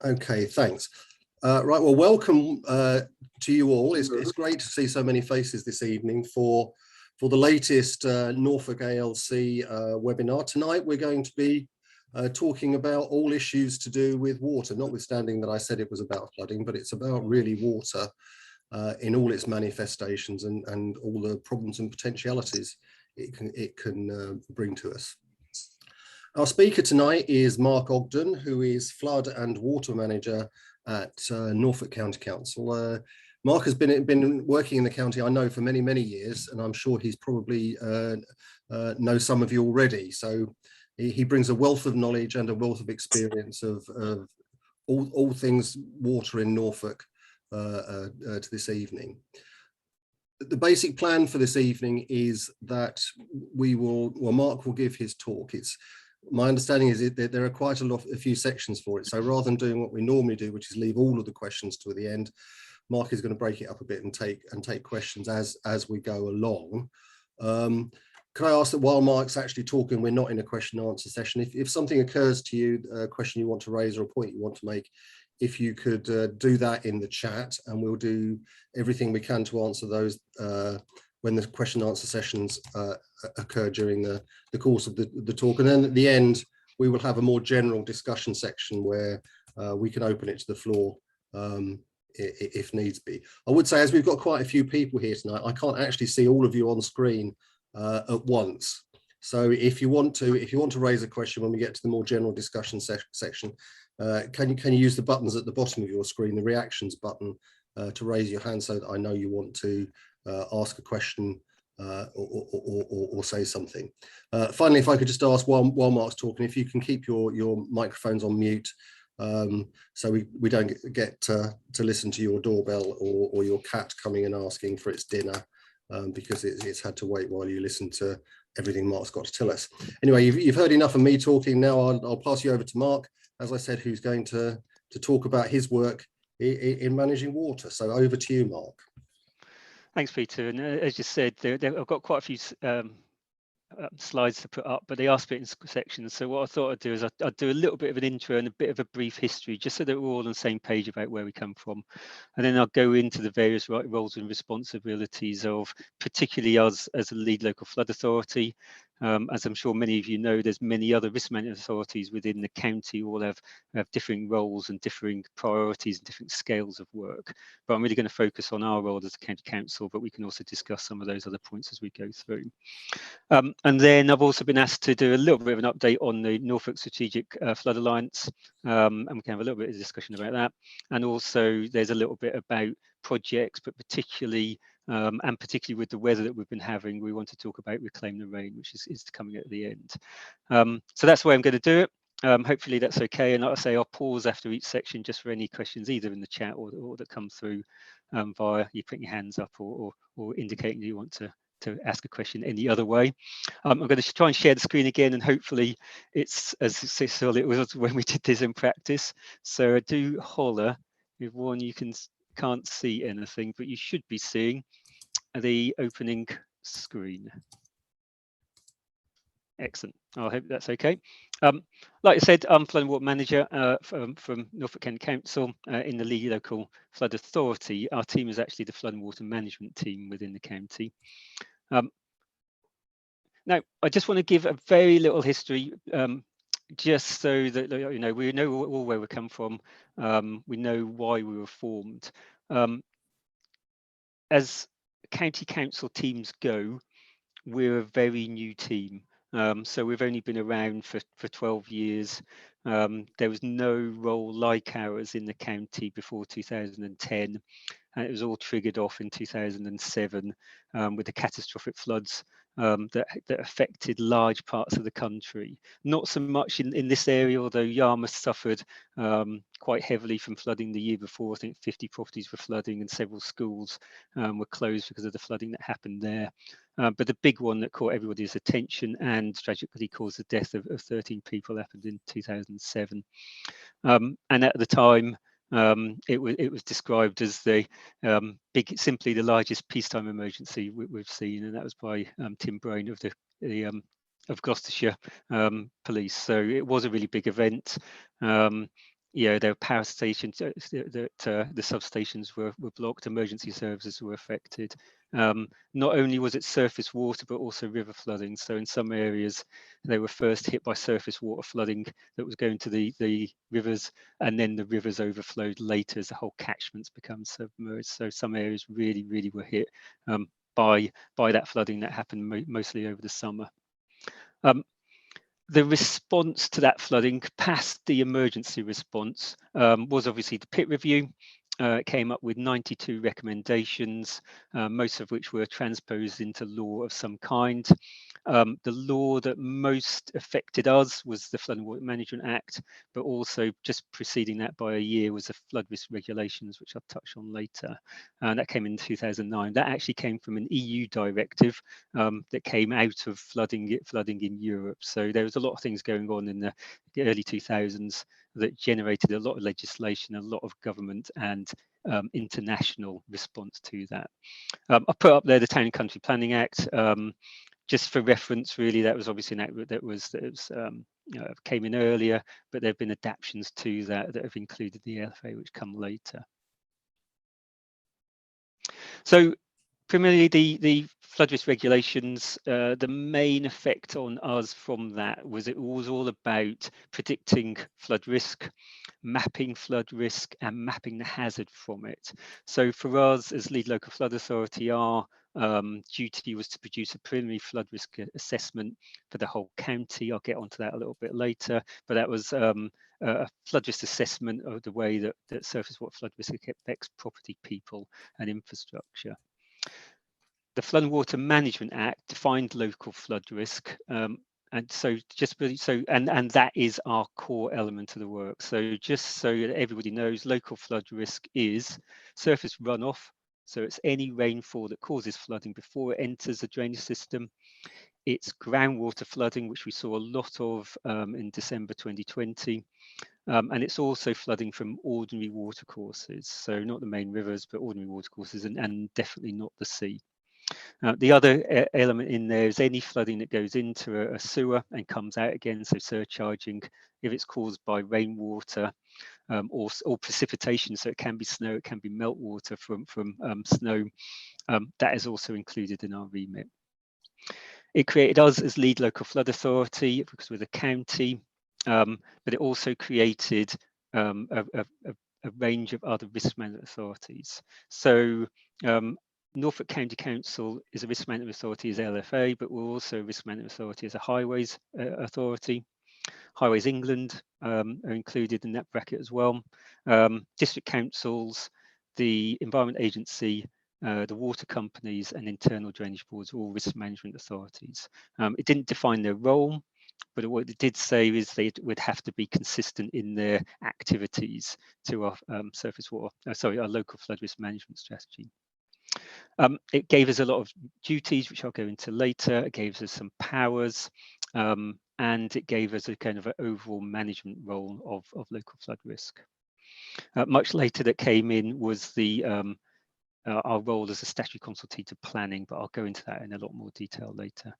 Okay, thanks. Right, well, welcome to you all. It's great to see so many faces this evening for the latest Norfolk ALC webinar. Tonight, we're going to be talking about all issues to do with water, notwithstanding that I said it was about flooding, but it's about really water in all its manifestations and all the problems and potentialities it can bring to us. Our speaker tonight is Mark Ogden, who is Flood and Water Manager at Norfolk County Council. Mark has been working in the county, I know, for many, many years, and I'm sure he's probably knows some of you already. So he brings a wealth of knowledge and a wealth of experience of all things water in Norfolk to this evening. The basic plan for this evening is that Mark will give his talk. My understanding is that there are quite a few sections for it. So rather than doing what we normally do, which is leave all of the questions to the end, Mark is going to break it up a bit and take questions as we go along. Can I ask that while Mark's actually talking, we're not in a question and answer session. If something occurs to you, a question you want to raise or a point you want to make, if you could do that in the chat, and we'll do everything we can to answer those when the question and answer sessions occur during the course of the talk. And then at the end, we will have a more general discussion section where we can open it to the floor if needs be. I would say, as we've got quite a few people here tonight, I can't actually see all of you on screen at once. So if you want to raise a question when we get to the more general discussion section, can you use the buttons at the bottom of your screen, the reactions button, to raise your hand so that I know you want to ask a question or say something. Finally, if I could just ask while Mark's talking, if you can keep your microphones on mute, so we don't get to listen to your doorbell or your cat coming and asking for its dinner, because it's had to wait while you listen to everything Mark's got to tell us. Anyway, you've heard enough of me talking. Now I'll pass you over to Mark, as I said, who's going to talk about his work in managing water. So over to you, Mark. Thanks, Peter. And as you said, I've got quite a few slides to put up, but they are split in sections. So what I thought I'd do is I'd do a little bit of an intro and a bit of a brief history, just so that we're all on the same page about where we come from. And then I'll go into the various roles and responsibilities of particularly us as a lead local flood authority. As I'm sure many of you know, there's many other risk management authorities within the county, all have differing roles and differing priorities and different scales of work. But I'm really going to focus on our role as a county council, but we can also discuss some of those other points as we go through. And then I've also been asked to do a little bit of an update on the Norfolk Strategic Flood Alliance, and we can have a little bit of discussion about that. And also there's a little bit about projects, but particularly with the weather that we've been having, we want to talk about Reclaim the Rain, which is coming at the end. So that's the way I'm going to do it. Hopefully that's okay. And like I say, I'll pause after each section just for any questions, either in the chat or that come through via you putting your hands up or indicating that you want to ask a question any other way. I'm going to try and share the screen again, and hopefully it's as successful it was when we did this in practice. So I do holler if one you can't see anything, but you should be seeing the opening screen. Excellent. I hope that's okay. Like I said, I'm Flood and Water Manager from Norfolk County Council in the lead local flood authority. Our team is actually the flood and water management team within the county. Now, I just want to give a very little history, just so that we know all where we come from. We know why we were formed. As county council teams go, we're a very new team. So we've only been around for 12 years. There was no role like ours in the county before 2010. And it was all triggered off in 2007 with the catastrophic floods that affected large parts of the country. Not so much in this area, although Yarmouth suffered quite heavily from flooding the year before. I think 50 properties were flooding and several schools were closed because of the flooding that happened there. But the big one that caught everybody's attention and tragically caused the death of 13 people happened in 2007. And at the time, it was described as the simply the largest peacetime emergency we've seen, and that was by Tim Brain of of Gloucestershire Police. So it was a really big event. there were power stations that the substations were blocked, emergency services were affected. Not only was it surface water, but also river flooding. So in some areas, they were first hit by surface water flooding that was going to the rivers, and then the rivers overflowed later as the whole catchments become submerged. So some areas really, really were hit by that flooding that happened mostly over the summer. The response to that flooding, past the emergency response, was obviously the pit review. It came up with 92 recommendations, most of which were transposed into law of some kind. The law that most affected us was the Flood and Water Management Act, but also just preceding that by a year was the flood risk regulations, which I'll touch on later. And that came in 2009. That actually came from an EU directive that came out of flooding in Europe. So there was a lot of things going on in the early 2000s that generated a lot of legislation, a lot of government and international response to that. I put up there the Town and Country Planning Act. Just for reference, really, that was obviously an act that came in earlier, but there have been adaptations to that have included the LFA, which come later. So primarily the flood risk regulations, the main effect on us from that was it was all about predicting flood risk, mapping flood risk and mapping the hazard from it. So for us as lead local flood authority, our duty was to produce a preliminary flood risk assessment for the whole county. I'll get onto that a little bit later, but that was a flood risk assessment of the way that surface water flood risk affects property, people and infrastructure. The Flood and Water Management Act defined local flood risk, and that is our core element of the work. So just so that everybody knows, local flood risk is surface runoff. So it's any rainfall that causes flooding before it enters the drainage system. It's groundwater flooding, which we saw a lot of in December 2020. And it's also flooding from ordinary watercourses. So not the main rivers, but ordinary watercourses, and definitely not the sea. The other element in there is any flooding that goes into a sewer and comes out again, so surcharging, if it's caused by rainwater or precipitation, so it can be snow, it can be meltwater from snow, that is also included in our remit. It created us as lead local flood authority because we're the county, but it also created a range of other risk management authorities. So Norfolk County Council is a risk management authority as LFA, but we're also a risk management authority as a highways authority. Highways England are included in that bracket as well. District councils, the Environment Agency, the water companies and internal drainage boards are all risk management authorities. It didn't define their role, but what it did say is they would have to be consistent in their activities to our our local flood risk management strategy. It gave us a lot of duties, which I'll go into later. It gave us some powers, and it gave us a kind of an overall management role of local flood risk. Much later that came in was the our role as a statutory consultee to planning, but I'll go into that in a lot more detail later.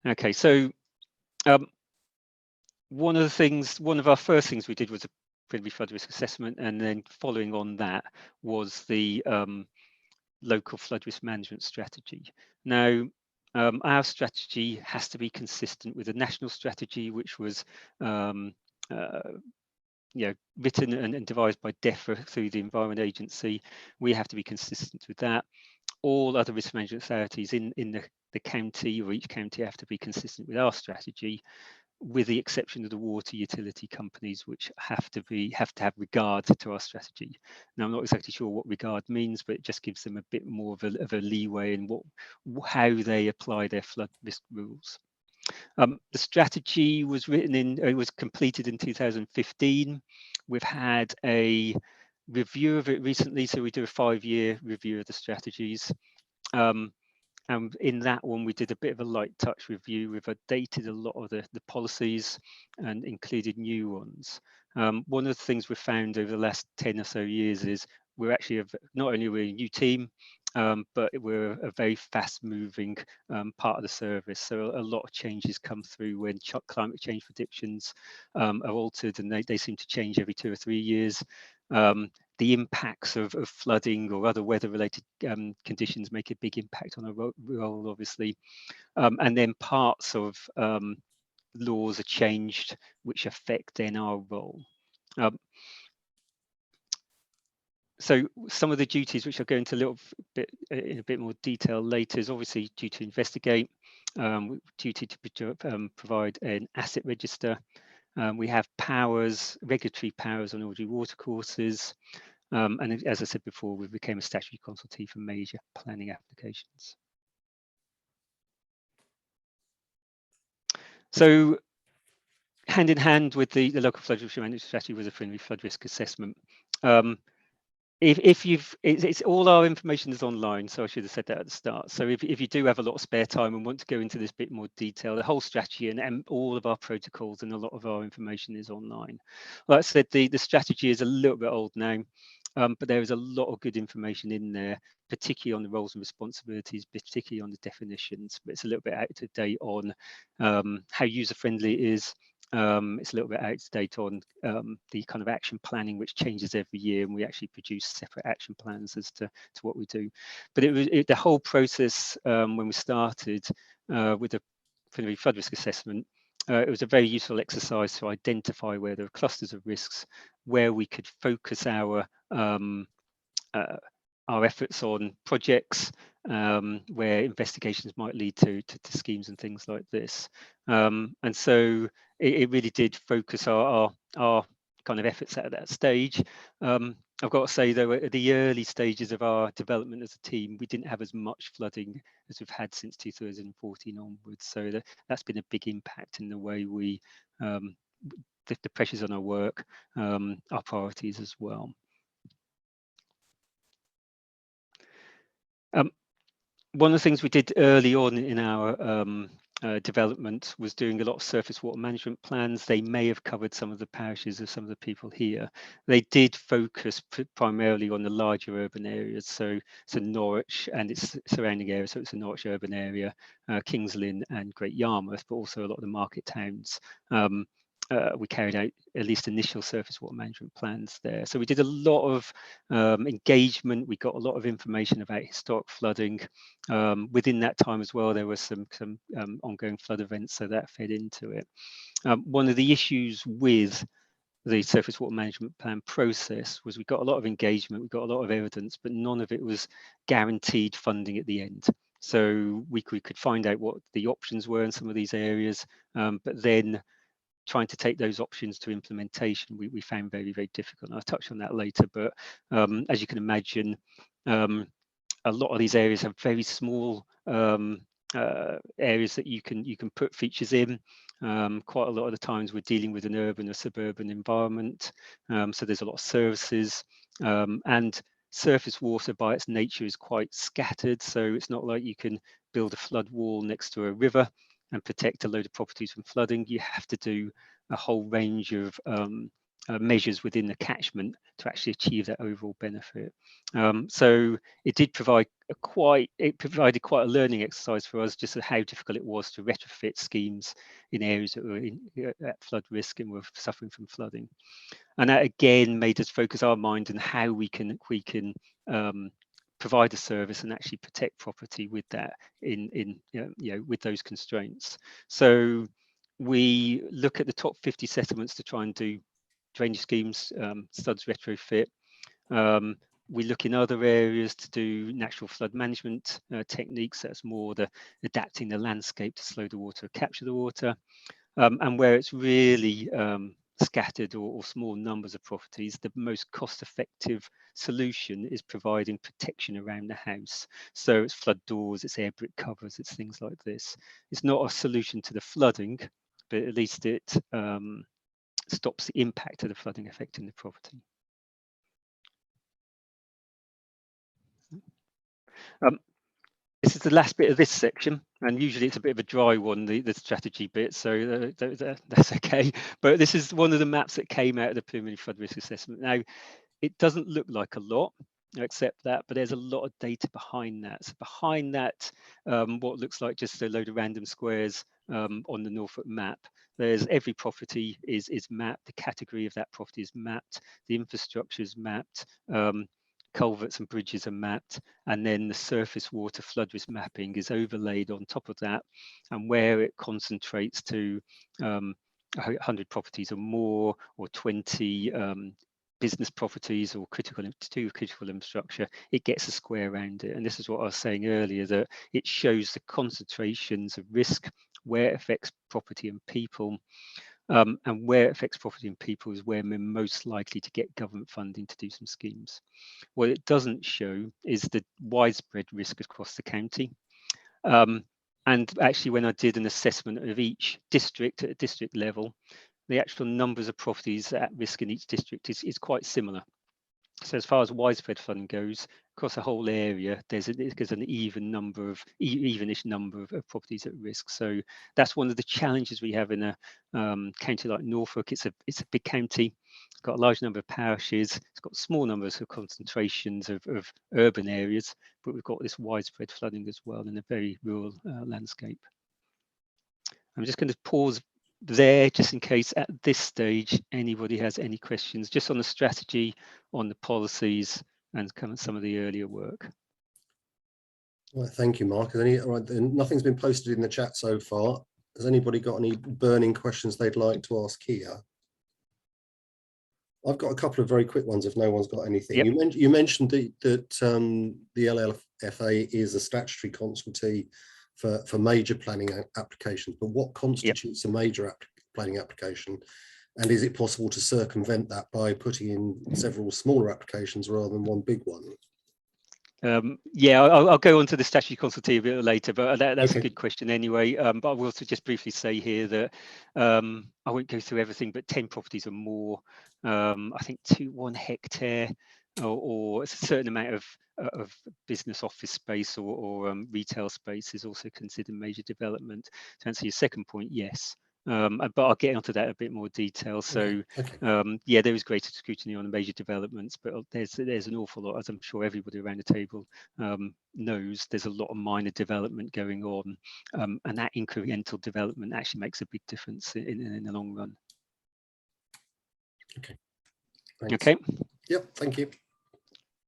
Okay, so one of our first things we did was a preliminary flood risk assessment, and then following on that was the local flood risk management strategy. Now, our strategy has to be consistent with the national strategy, which was written and devised by DEFRA through the Environment Agency. We have to be consistent with that. All other risk management authorities in the county or each county have to be consistent with our strategy, with the exception of the water utility companies, which have to have regard to our strategy. Now, I'm not exactly sure what regard means, but it just gives them a bit more of a leeway in how they apply their flood risk rules. The strategy was completed in 2015. We've had a review of it recently, so we do a 5-year review of the strategies. And in that one, we did a bit of a light touch review. We've updated a lot of the policies and included new ones. One of the things we've found over the last 10 or so years is we're actually not only are we a new team, but we're a very fast-moving part of the service. So a lot of changes come through when climate change predictions are altered, and they seem to change every 2 or 3 years. The impacts of flooding or other weather-related conditions make a big impact on our role, obviously. And then parts of laws are changed, which affect then our role. So some of the duties, which I'll go into a little bit in a bit more detail later, is obviously due to investigate, duty to provide an asset register. We have powers, regulatory powers on ordinary water courses. And as I said before, we became a statutory consultee for major planning applications. So hand in hand with the local flood risk management strategy was a friendly flood risk assessment. If you've, it's all our information is online, so I should have said that at the start. So if you do have a lot of spare time and want to go into this bit more detail, the whole strategy and all of our protocols and a lot of our information is online. Like I said, the strategy is a little bit old now, but there is a lot of good information in there, particularly on the roles and responsibilities, particularly on the definitions, but it's a little bit out of date on how user-friendly it is. It's a little bit out of date on the kind of action planning, which changes every year, and we actually produce separate action plans as to what we do. But the whole process when we started with the flood risk assessment, it was a very useful exercise to identify where there are clusters of risks, where we could focus our efforts on projects, where investigations might lead to schemes and things like this. And so it really did focus our kind of efforts at that stage. I've got to say, though, at the early stages of our development as a team, we didn't have as much flooding as we've had since 2014 onwards. So that's been a big impact in the way we, the pressures on our work, our priorities as well. One of the things we did early on in our development was doing a lot of surface water management plans. They may have covered some of the parishes of some of the people here. They did focus primarily on the larger urban areas, so Norwich and its surrounding areas. So it's a Norwich urban area, Kings Lynn and Great Yarmouth, but also a lot of the market towns. We carried out at least initial surface water management plans there. So we did a lot of engagement. We got a lot of information about historic flooding. Within that time as well, there were some ongoing flood events, so that fed into it. One of the issues with the surface water management plan process was we got a lot of engagement, we got a lot of evidence, but none of it was guaranteed funding at the end. So we could find out what the options were in some of these areas, but then trying to take those options to implementation, we found very, very difficult. And I'll touch on that later, but as you can imagine, a lot of these areas have very small areas that you can put features in. Quite a lot of the times we're dealing with an urban or suburban environment, so there's a lot of services, and surface water by its nature is quite scattered, so it's not like you can build a flood wall next to a river and protect a load of properties from flooding. You have to do a whole range of measures within the catchment to actually achieve that overall benefit. So it did provide quite a learning exercise for us, just how difficult it was to retrofit schemes in areas that were at flood risk and were suffering from flooding. And that again made us focus our mind on how we can provide a service and actually protect property with that with those constraints. So we look at the top 50 settlements to try and do drainage schemes, studs retrofit. We look in other areas to do natural flood management techniques. That's more adapting the landscape to slow the water, capture the water. And where it's really scattered or small numbers of properties, the most cost-effective solution is providing protection around the house. So it's flood doors, it's air brick covers, it's things like this. It's not a solution to the flooding, but at least it stops the impact of the flooding affecting the property. This is the last bit of this section, and usually it's a bit of a dry one, the strategy bit, so that's okay. But this is one of the maps that came out of the preliminary flood risk assessment. Now, it doesn't look like a lot, I accept that, but there's a lot of data behind that. So behind that, what looks like just a load of random squares on the Norfolk map, there's every property is mapped, the category of that property is mapped, the infrastructure is mapped, culverts and bridges are mapped, and then the surface water flood risk mapping is overlaid on top of that, and where it concentrates to 100 properties or more, or 20 business properties or critical infrastructure, it gets a square around it. And this is what I was saying earlier, that it shows the concentrations of risk, where it affects property and people, and where it affects property and people is where we're most likely to get government funding to do some schemes. What it doesn't show is the widespread risk across the county. And actually, when I did an assessment of each district at a district level, the actual numbers of properties at risk in each district is quite similar. So as far as widespread flooding goes, across the whole area, there's an even number of evenish number of properties at risk. So that's one of the challenges we have in a county like Norfolk. It's a big county. It's got a large number of parishes. It's got small numbers of concentrations of urban areas, but we've got this widespread flooding as well in a very rural landscape. I'm just going to pause there just in case at this stage anybody has any questions just on the strategy, on the policies, and kind of some of the earlier work. Right, thank you, Mark. Nothing's been posted in the chat so far. Has anybody got any burning questions they'd like to ask here? I've got a couple of very quick ones if no one's got anything. Yep. You mentioned that the LLFA is a statutory consultee for major planning applications, but what constitutes a major planning application? And is it possible to circumvent that by putting in several smaller applications rather than one big one? Yeah, I'll go on to the statutory consultee a bit later, but that's okay. A good question anyway. But I will also just briefly say here that I won't go through everything, but 10 properties or more, I think 1 hectare or a certain amount of business office space or retail space is also considered major development. To answer your second point, yes. But I'll get onto that in a bit more detail. So, yeah, there is greater scrutiny on the major developments, but there's an awful lot, as I'm sure everybody around the table knows. There's a lot of minor development going on, and that incremental development actually makes a big difference in the long run. Okay. Thanks. Okay. Yep. Thank you.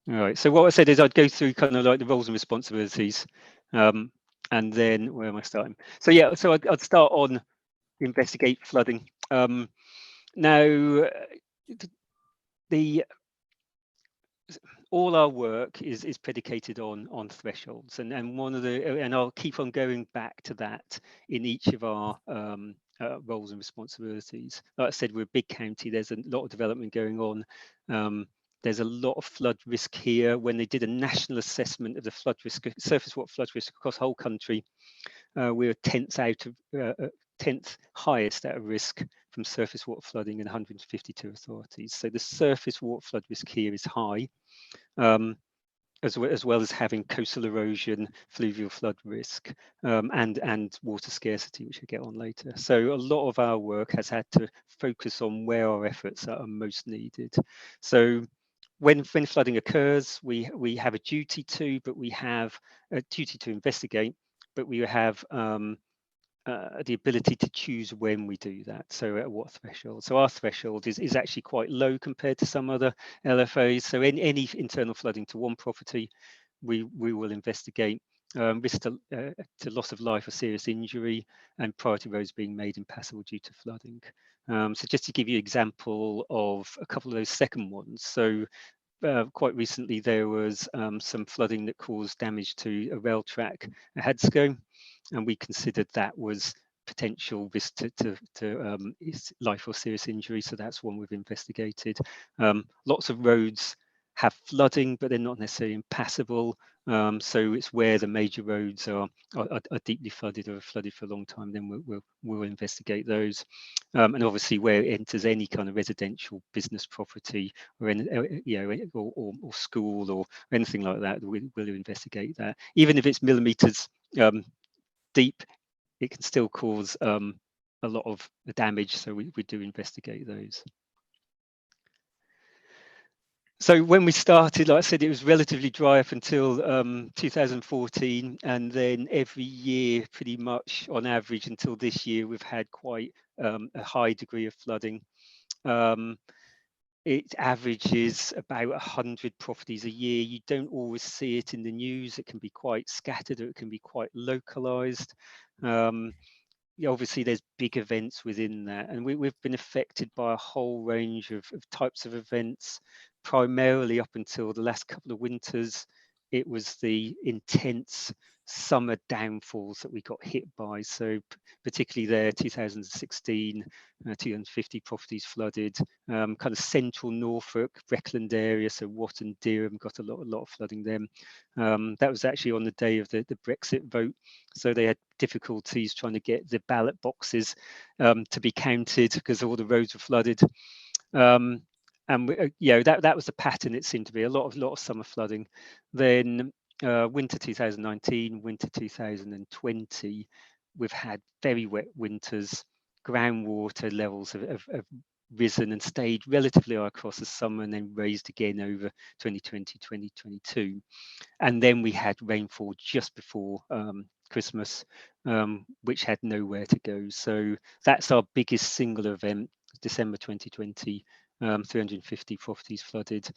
All right. So what I said is I'd go through kind of like the roles and responsibilities, and then where am I starting? So yeah, so I'd start on investigate flooding. Now, all our work is predicated on thresholds, and one of the, and I'll keep on going back to that in each of our roles and responsibilities. Like I said, we're a big county. There's a lot of development going on. There's a lot of flood risk here. When they did a national assessment of the flood risk, surface water flood risk across the whole country, we were 10th highest at risk from surface water flooding in 152 authorities. So the surface water flood risk here is high, as well as having coastal erosion, fluvial flood risk, and water scarcity, which I'll get on later. So a lot of our work has had to focus on where our efforts are most needed. So when flooding occurs, we have a duty to, but we have a duty to investigate, but we have the ability to choose when we do that. So at what threshold? So our threshold is actually quite low compared to some other LFAs. So any internal flooding to one property, we will investigate. Risk to loss of life or serious injury, and priority roads being made impassable due to flooding. So just to give you an example of a couple of those second ones. So quite recently there was some flooding that caused damage to a rail track at Hadscoe, and we considered that was potential risk to life or serious injury. So that's one we've investigated. Lots of roads have flooding, but they're not necessarily impassable. So it's where the major roads are deeply flooded or flooded for a long time, then we'll investigate those. And obviously where it enters any kind of residential business property or or school or anything like that, we'll investigate that. Even if it's millimeters deep, it can still cause a lot of damage, so we do investigate those. So when we started, like I said, it was relatively dry up until 2014, and then every year, pretty much on average until this year, we've had quite a high degree of flooding. It averages about 100 properties a year. You don't always see it in the news. It can be quite scattered, or it can be quite localized. Obviously there's big events within that, and we've been affected by a whole range of types of events. Primarily up until the last couple of winters, it was the intense summer downfalls that we got hit by. So particularly there, 2016, 250 properties flooded. Kind of central Norfolk, Breckland area, so Watt and Dereham got a lot of flooding then. That was actually on the day of the Brexit vote, so they had difficulties trying to get the ballot boxes to be counted because all the roads were flooded. And that was the pattern. It seemed to be a lot of summer flooding. Then winter 2019, winter 2020, we've had very wet winters. Groundwater levels have risen and stayed relatively high across the summer, and then raised again over 2020, 2022. And then we had rainfall just before Christmas, which had nowhere to go. So that's our biggest single event, December 2020, 350 properties flooded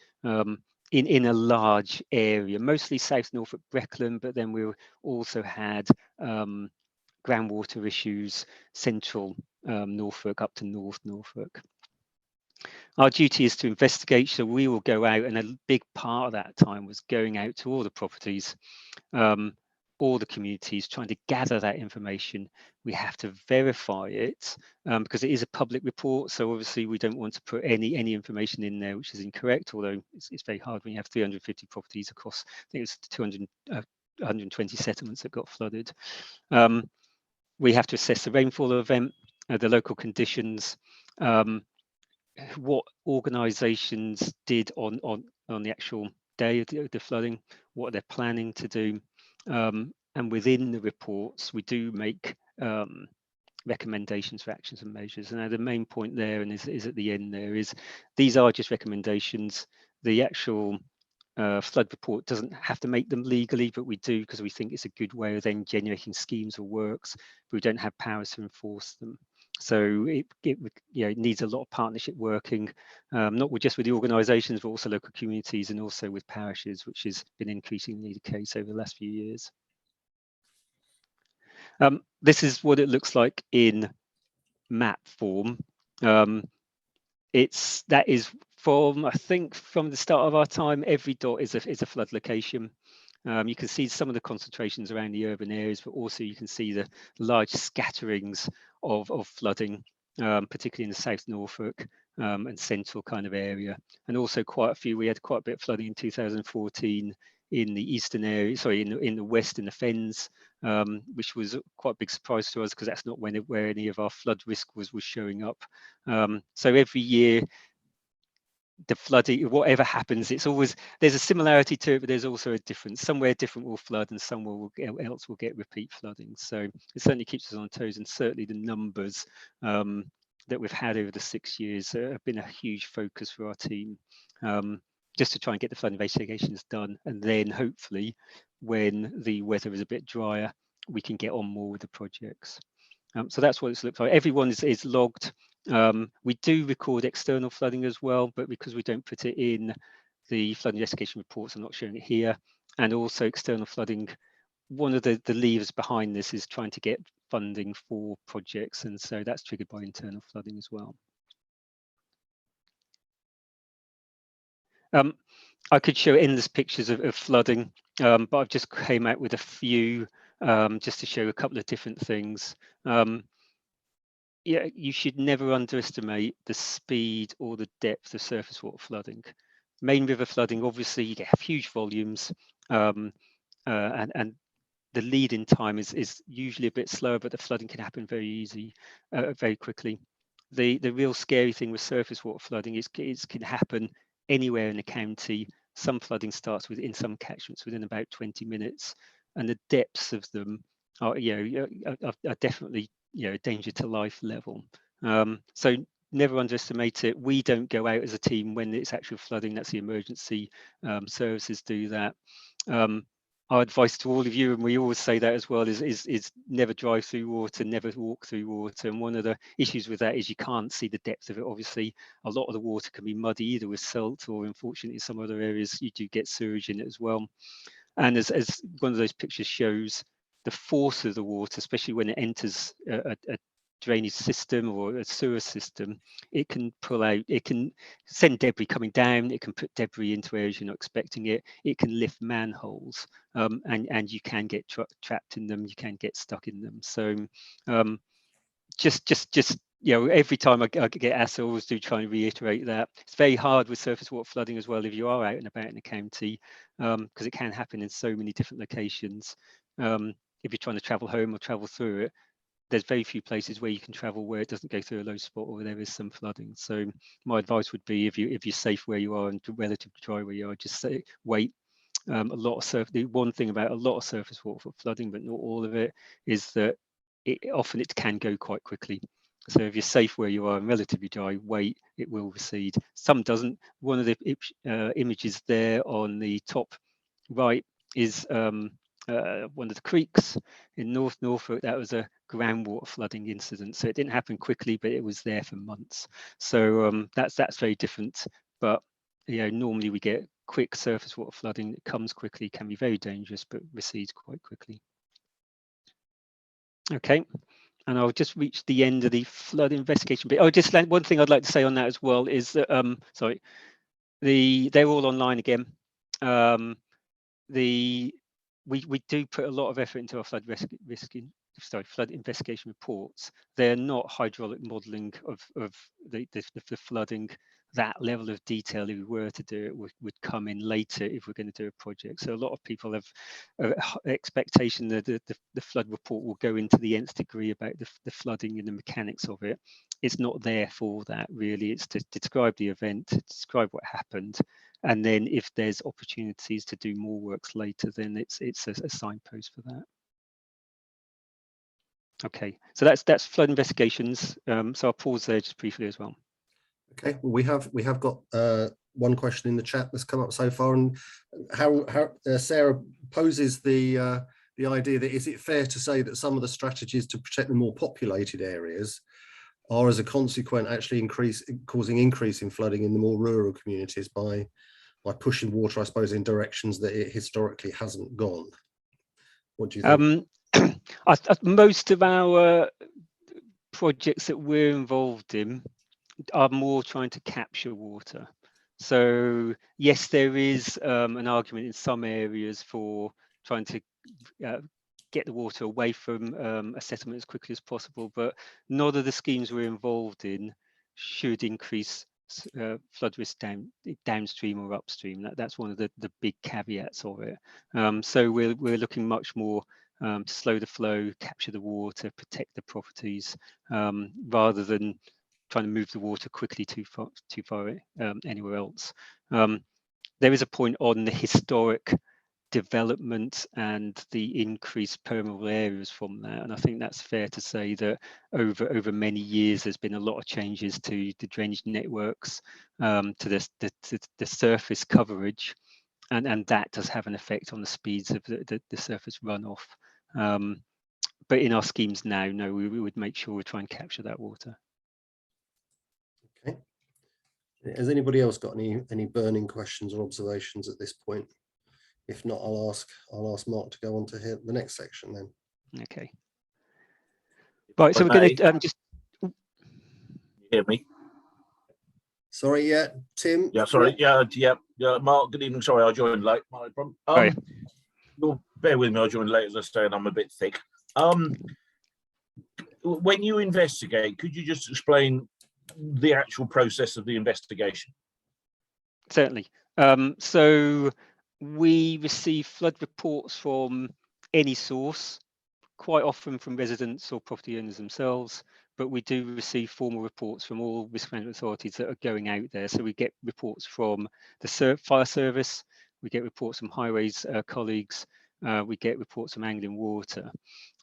in a large area, mostly South Norfolk, Breckland, but then we also had groundwater issues, central Norfolk up to North Norfolk. Our duty is to investigate, so we will go out, and a big part of that time was going out to all the properties, all the communities, trying to gather that information. We have to verify it because it is a public report, so obviously we don't want to put any information in there which is incorrect, although it's very hard when you have 350 properties across, I think it's 120 settlements that got flooded. We have to assess the rainfall event, the local conditions, what organisations did on the actual day of the flooding, what they're planning to do, and within the reports we do make recommendations for actions and measures. And the main point there, and is at the end there, is these are just recommendations. The actual flood report doesn't have to make them legally, but we do because we think it's a good way of then generating schemes or works, but we don't have powers to enforce them. So it needs a lot of partnership working, not just with the organisations, but also local communities and also with parishes, which has been increasingly the case over the last few years. This is what it looks like in map form. That is from, I think, from the start of our time, every dot is a flood location. You can see some of the concentrations around the urban areas, but also you can see the large scatterings of flooding, particularly in the South Norfolk and central kind of area. And also quite a few, we had quite a bit of flooding in 2014 in the eastern area, sorry, in the west, in the Fens, which was quite a big surprise to us because that's not where any of our flood risk was showing up. So every year, the flooding, whatever happens, it's always, there's a similarity to it, but there's also a difference. Somewhere different will flood and somewhere else will get repeat flooding. So it certainly keeps us on toes, and certainly the numbers that we've had over the 6 years have been a huge focus for our team, just to try and get the flood investigations done. And then hopefully when the weather is a bit drier, we can get on more with the projects. So that's what it looks like. Everyone is logged. We do record external flooding as well, but because we don't put it in the flood investigation reports, I'm not showing it here. And also external flooding, one of the levers behind this is trying to get funding for projects, and so that's triggered by internal flooding as well. I could show endless pictures of flooding, but I've just came out with a few just to show a couple of different things. Yeah, you should never underestimate the speed or the depth of surface water flooding. Main river flooding, obviously, you get huge volumes, and the lead-in time is usually a bit slower, but the flooding can happen very quickly. The real scary thing with surface water flooding is it can happen anywhere in the county. Some flooding starts in some catchments within about 20 minutes, and the depths of them are definitely danger to life level. So never underestimate it. We don't go out as a team when it's actual flooding. That's the emergency services do that. Our advice to all of you, and we always say that as well, is never drive through water, never walk through water. And one of the issues with that is you can't see the depth of it. Obviously, a lot of the water can be muddy, either with silt or, unfortunately, in some other areas you do get sewage in it as well. And as one of those pictures shows, the force of the water, especially when it enters a drainage system or a sewer system, it can pull out, it can send debris coming down, it can put debris into areas you're not expecting it, it can lift manholes, and you can get trapped in them, you can get stuck in them. So just you know, every time I get asked, I always do try and reiterate that it's very hard with surface water flooding as well if you are out and about in the county, because it can happen in so many different locations. If you're trying to travel home or travel through it, there's very few places where you can travel where it doesn't go through a low spot or there is some flooding. So my advice would be, if you're safe where you are and relatively dry where you are, just say wait. A lot of the one thing about a lot of surface water flooding, but not all of it, is that often it can go quite quickly. So if you're safe where you are and relatively dry, wait, it will recede. Some doesn't. One of the images there on the top right is one of the creeks in North Norfolk. That was a groundwater flooding incident. So it didn't happen quickly, but it was there for months. So that's very different. But you know, normally we get quick surface water flooding that comes quickly, can be very dangerous, but recedes quite quickly. Okay. And I'll just reach the end of the flood investigation bit. Oh, just one thing I'd like to say on that as well is that sorry, they're all online again. We do put a lot of effort into our flood flood investigation reports. They're not hydraulic modelling of the flooding. That level of detail, if we were to do it, would come in later if we're going to do a project. So a lot of people have expectation that the flood report will go into the nth degree about the flooding and the mechanics of it. It's not there for that, really. It's to describe the event, to describe what happened, and then if there's opportunities to do more works later, then it's a signpost for that. Okay, so that's flood investigations. So I'll pause there just briefly as well. Okay, well, we have got one question in the chat that's come up so far, and how Sarah poses the idea that, is it fair to say that some of the strategies to protect the more populated areas are, as a consequence, actually causing increase in flooding in the more rural communities by pushing water, I suppose, in directions that it historically hasn't gone? What do you think? Most of our projects that we're involved in are more trying to capture water. So yes, there is an argument in some areas for trying to get the water away from a settlement as quickly as possible, but none of the schemes we're involved in should increase flood risk downstream or upstream. That's one of the big caveats of it. So we're looking much more to slow the flow, capture the water, protect the properties, rather than trying to move the water quickly too far anywhere else. There is a point on the historic development and the increased permeable areas from that, and I think that's fair to say that over many years there's been a lot of changes to the drainage networks, to the surface coverage, and that does have an effect on the speeds of the surface runoff. But in our schemes now, no, we would make sure we try and capture that water. Okay. Has anybody else got any burning questions or observations at this point? If not, I'll ask Mark to go on to the next section then. Okay. Right, so we're going to just. You hear me? Sorry, yeah, Tim. Yeah, sorry. Yeah. Mark, good evening. Sorry, I joined late. No problem. You'll bear with me. I joined late, as I say, and I'm a bit thick. When you investigate, could you just explain the actual process of the investigation? Certainly. So we receive flood reports from any source, quite often from residents or property owners themselves, but we do receive formal reports from all risk management authorities that are going out there. So we get reports from the fire service, we get reports from highways colleagues, we get reports from Anglian Water.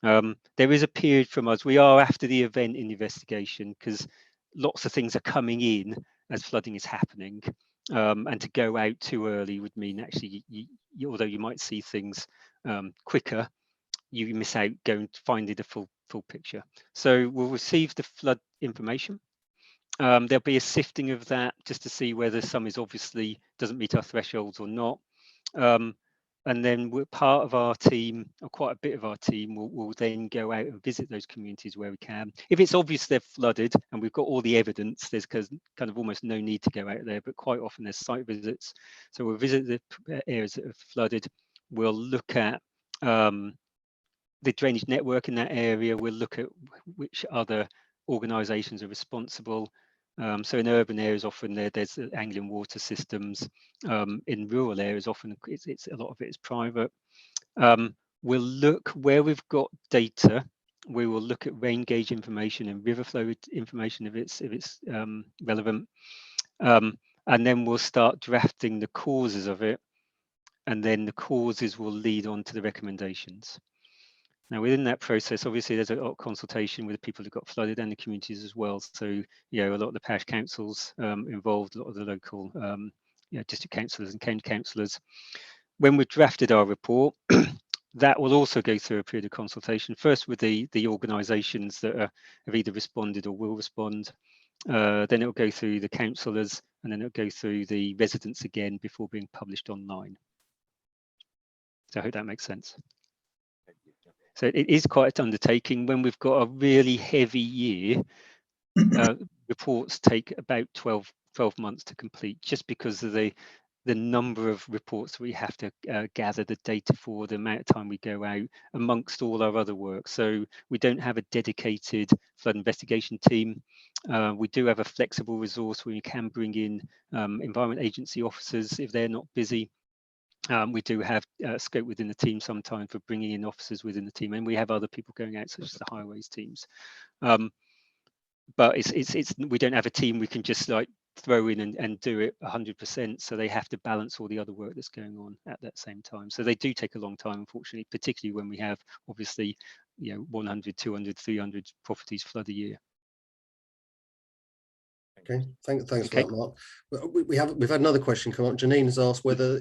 There is a period from us, we are after the event in the investigation, because lots of things are coming in as flooding is happening, and to go out too early would mean actually, although you might see things quicker, you miss out going to finding the full picture. So we'll receive the flood information. There'll be a sifting of that just to see whether some is obviously doesn't meet our thresholds or not. And then we're part of our team, or quite a bit of our team, will then go out and visit those communities where we can. If it's obvious they're flooded and we've got all the evidence, there's kind of almost no need to go out there, but quite often there's site visits. So we'll visit the areas that have flooded. We'll look at the drainage network in that area. We'll look at which other organisations are responsible. So in urban areas, often there's Anglian water systems. In rural areas, often it's a lot of it is private. We'll look where we've got data. We will look at rain gauge information and river flow information if it's relevant, and then we'll start drafting the causes of it, and then the causes will lead on to the recommendations. Now, within that process, obviously, there's a lot of consultation with the people who got flooded and the communities as well. So, you know, a lot of the parish councils involved, a lot of the local district councillors and county councillors. When we drafted our report, that will also go through a period of consultation, first with the organisations that have either responded or will respond. Then it will go through the councillors, and then it will go through the residents again before being published online. So I hope that makes sense. So it is quite an undertaking. When we've got a really heavy year, reports take about 12 months to complete, just because of the number of reports we have to gather the data for, the amount of time we go out amongst all our other work. So we don't have a dedicated flood investigation team. We do have a flexible resource where we can bring in Environment Agency officers if they're not busy. We do have scope within the team sometimes for bringing in officers within the team, and we have other people going out, such as the highways teams. But we don't have a team we can just like throw in and do it 100%. So they have to balance all the other work that's going on at that same time. So they do take a long time, unfortunately, particularly when we have obviously 100, 200, 300 properties flood a year. Okay, thanks for that, Mark. We've had another question come up. Janine has asked whether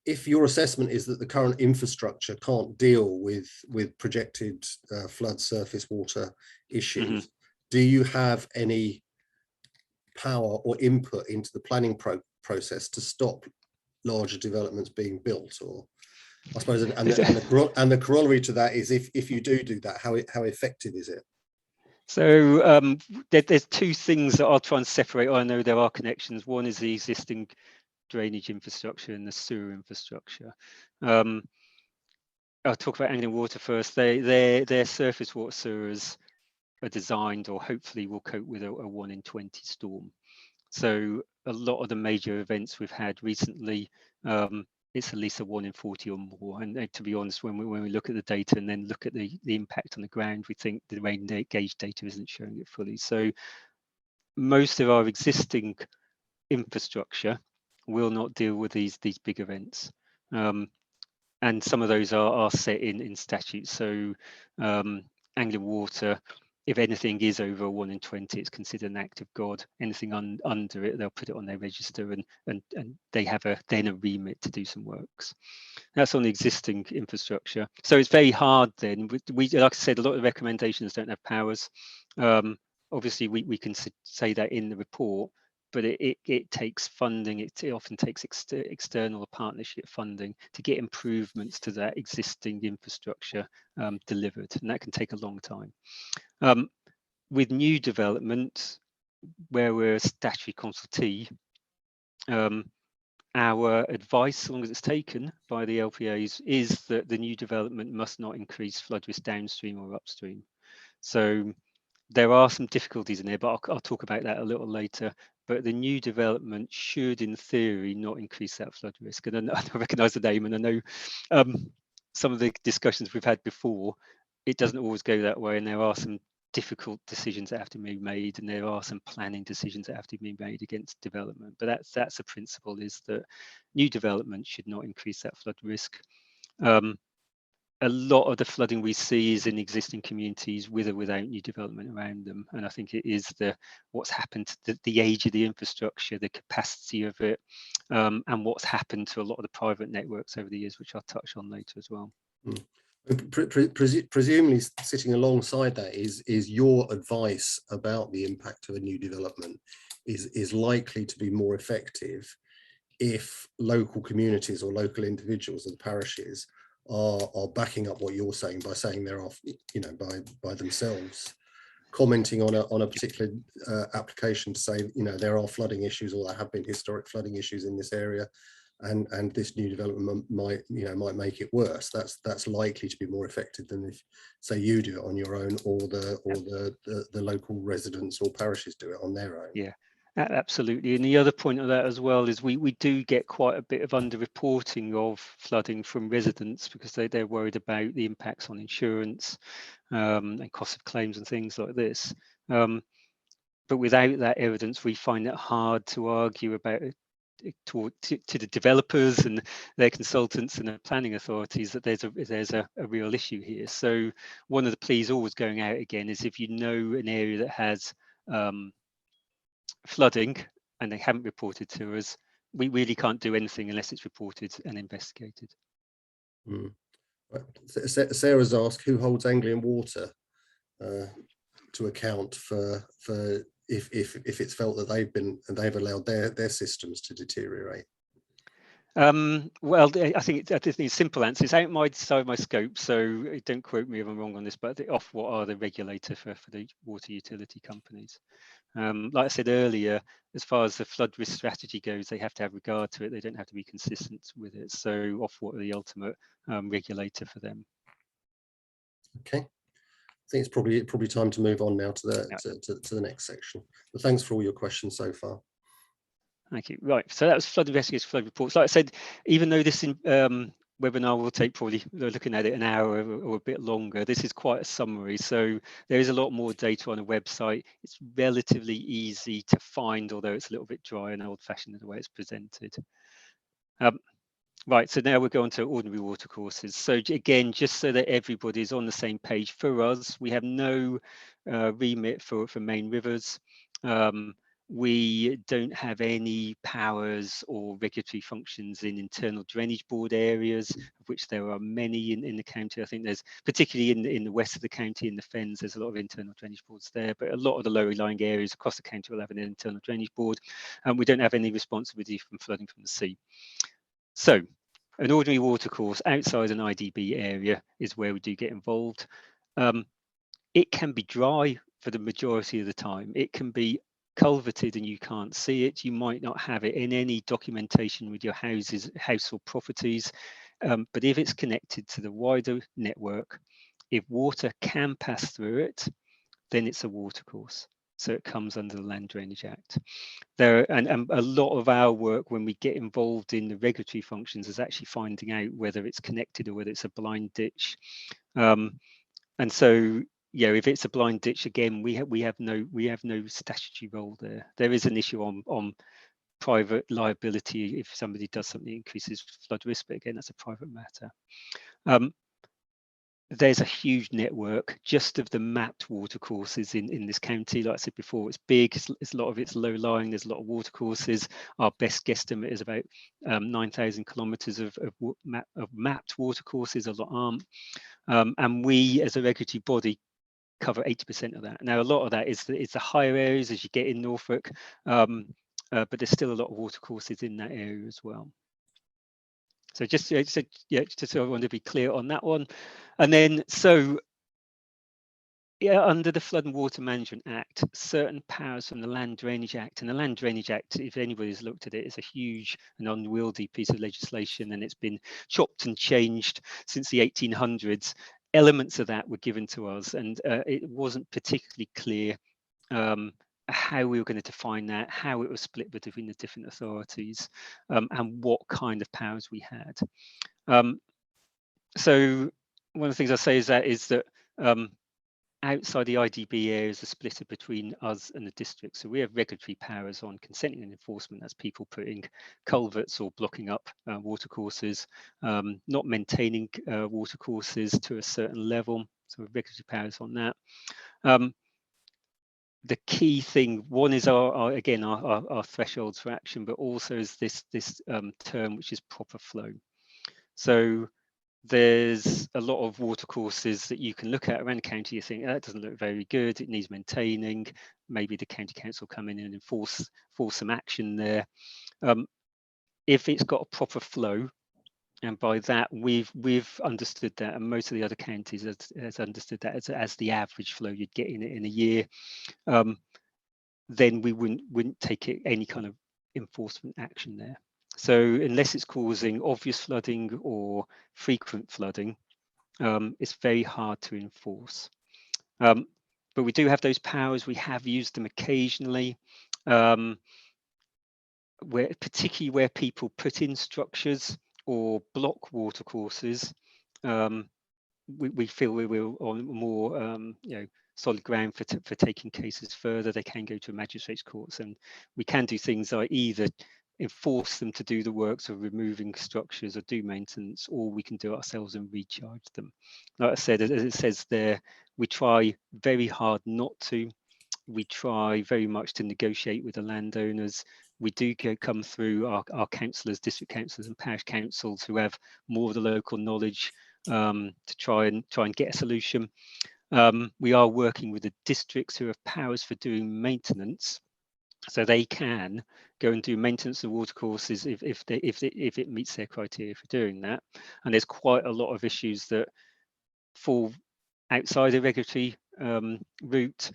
if your assessment is that the current infrastructure can't deal with projected flood surface water issues, do you have any power or input into the planning process to stop larger developments being built? Or I suppose, and the corollary to that is if you do that, how effective is it? So there's two things that I'll try and separate. I know there are connections. One is the existing drainage infrastructure and the sewer infrastructure. I'll talk about Anglian Water first. Their surface water sewers are designed, or hopefully will cope with a 1 in 20 storm. So a lot of the major events we've had recently, it's at least a 1 in 40 or more. And to be honest, when we look at the data and then look at the impact on the ground, we think the rain gauge data isn't showing it fully. So most of our existing infrastructure will not deal with these big events. And some of those are set in statutes. So Anglian Water, if anything is over a 1 in 20, it's considered an act of God. Anything under it, they'll put it on their register, and they have then a remit to do some works. That's on the existing infrastructure. So it's very hard then. We like I said, a lot of recommendations don't have powers. Obviously, we can say that in the report, but it takes funding. It often takes external partnership funding to get improvements to that existing infrastructure delivered, and that can take a long time. With new development, where we're a statutory consultee, our advice, as long as it's taken by the LPAs, is that the new development must not increase flood risk downstream or upstream. So there are some difficulties in there, but I'll talk about that a little later. But the new development should, in theory, not increase that flood risk. And I recognise the name, and I know some of the discussions we've had before, it doesn't always go that way, and there are some difficult decisions that have to be made, and there are some planning decisions that have to be made against development. But that's a principle, is that new development should not increase that flood risk. a lot of the flooding we see is in existing communities with or without new development around them. And I think it is what's happened to the age of the infrastructure, the capacity of it, and what's happened to a lot of the private networks over the years, which I'll touch on later as well. Presumably sitting alongside that is your advice about the impact of a new development is likely to be more effective if local communities or local individuals and parishes are backing up what you're saying by saying they're off, by themselves, commenting on a particular application to say, there are flooding issues, or there have been historic flooding issues in this area, and this new development might make it worse. That's likely to be more effective than if, say, you do it on your own, or the local residents or parishes do it on their own. Yeah. Absolutely. And the other point of that as well is we do get quite a bit of underreporting of flooding from residents, because they're worried about the impacts on insurance and cost of claims and things like this. But without that evidence, we find it hard to argue about it to the developers and their consultants and the planning authorities that there's a real issue here. So one of the pleas always going out again is, if you know an area that has flooding and they haven't reported to us, we really can't do anything unless it's reported and investigated. Sarah's asked, who holds Anglian Water to account for if it's felt that they've allowed their systems to deteriorate? Well, I think the simple answer is outside my scope, so don't quote me if I'm wrong on this, but Ofwat are the regulator for the water utility companies. Like I said earlier, as far as the flood risk strategy goes, they have to have regard to it. They don't have to be consistent with it. So Ofwat are the ultimate regulator for them. Okay. I think it's probably time to move on now to the next section. But thanks for all your questions so far. Thank you. Right, so that was flood investigators, flood reports. Like I said, even though this webinar will take probably, looking at it, an hour or a bit longer, this is quite a summary. So there is a lot more data on the website. It's relatively easy to find, although it's a little bit dry and old-fashioned in the way it's presented. Right, so now we're going to ordinary watercourses. So again, just so that everybody's on the same page, for us, we have no remit for main rivers. We don't have any powers or regulatory functions in internal drainage board areas, of which there are many in the county. I think there's, particularly in the west of the county, in the Fens, there's a lot of internal drainage boards there, but a lot of the lower lying areas across the county will have an internal drainage board, and we don't have any responsibility from flooding from the sea. So an ordinary watercourse outside an IDB area is where we do get involved. It can be dry for the majority of the time. It can be culverted and you can't see it. You might not have it in any documentation with your house or properties, but if it's connected to the wider network, if water can pass through it, then it's a watercourse. So it comes under the Land Drainage Act. And a lot of our work when we get involved in the regulatory functions is actually finding out whether it's connected or whether it's a blind ditch. And so, yeah, if it's a blind ditch, again, we have no statutory role there. There is an issue on private liability if somebody does something that increases flood risk, but again, that's a private matter. There's a huge network just of the mapped watercourses in this county. Like I said before, it's big. It's a lot of it's low lying. There's a lot of watercourses. Our best guesstimate is about 9,000 kilometres of mapped watercourses. A lot aren't. And we, as a regulatory body, cover 80% of that. Now, a lot of that is the higher areas as you get in Norfolk, but there's still a lot of watercourses in that area as well. So just so I want to be clear on that one. And then, so yeah, under the Flood and Water Management Act, certain powers from the Land Drainage Act, and the Land Drainage Act, if anybody's looked at it, is a huge and unwieldy piece of legislation, and it's been chopped and changed since the 1800s. Elements of that were given to us, and it wasn't particularly clear how we were going to define that, how it was split between the different authorities, and what kind of powers we had. So one of the things I say is that outside the IDB areas are split between us and the district. So we have regulatory powers on consenting and enforcement. That's people putting culverts or blocking up watercourses, not maintaining watercourses to a certain level. So regulatory powers on that. The key thing, one is our thresholds for action, but also is this term which is proper flow. So there's a lot of watercourses that you can look at around the county. You think that doesn't look very good, it needs maintaining. Maybe the county council come in and enforce some action there. If it's got a proper flow, and by that we've understood that, and most of the other counties has understood that as the average flow you'd get in a year, then we wouldn't take any kind of enforcement action there. So unless it's causing obvious flooding or frequent flooding, it's very hard to enforce. But we do have those powers. We have used them occasionally, particularly where people put in structures or block watercourses. We feel we're on more solid ground for taking cases further. They can go to magistrates' courts, and we can do things like either enforce them to do the works of removing structures or do maintenance, or we can do it ourselves and recharge them. Like I said, as it says there, we try very hard not to. We try very much to negotiate with the landowners. We do come through our councillors, district councillors and parish councils who have more of the local knowledge to try and get a solution. We are working with the districts who have powers for doing maintenance, so they can go and do maintenance of watercourses if it meets their criteria for doing that. And there's quite a lot of issues that fall outside the regulatory route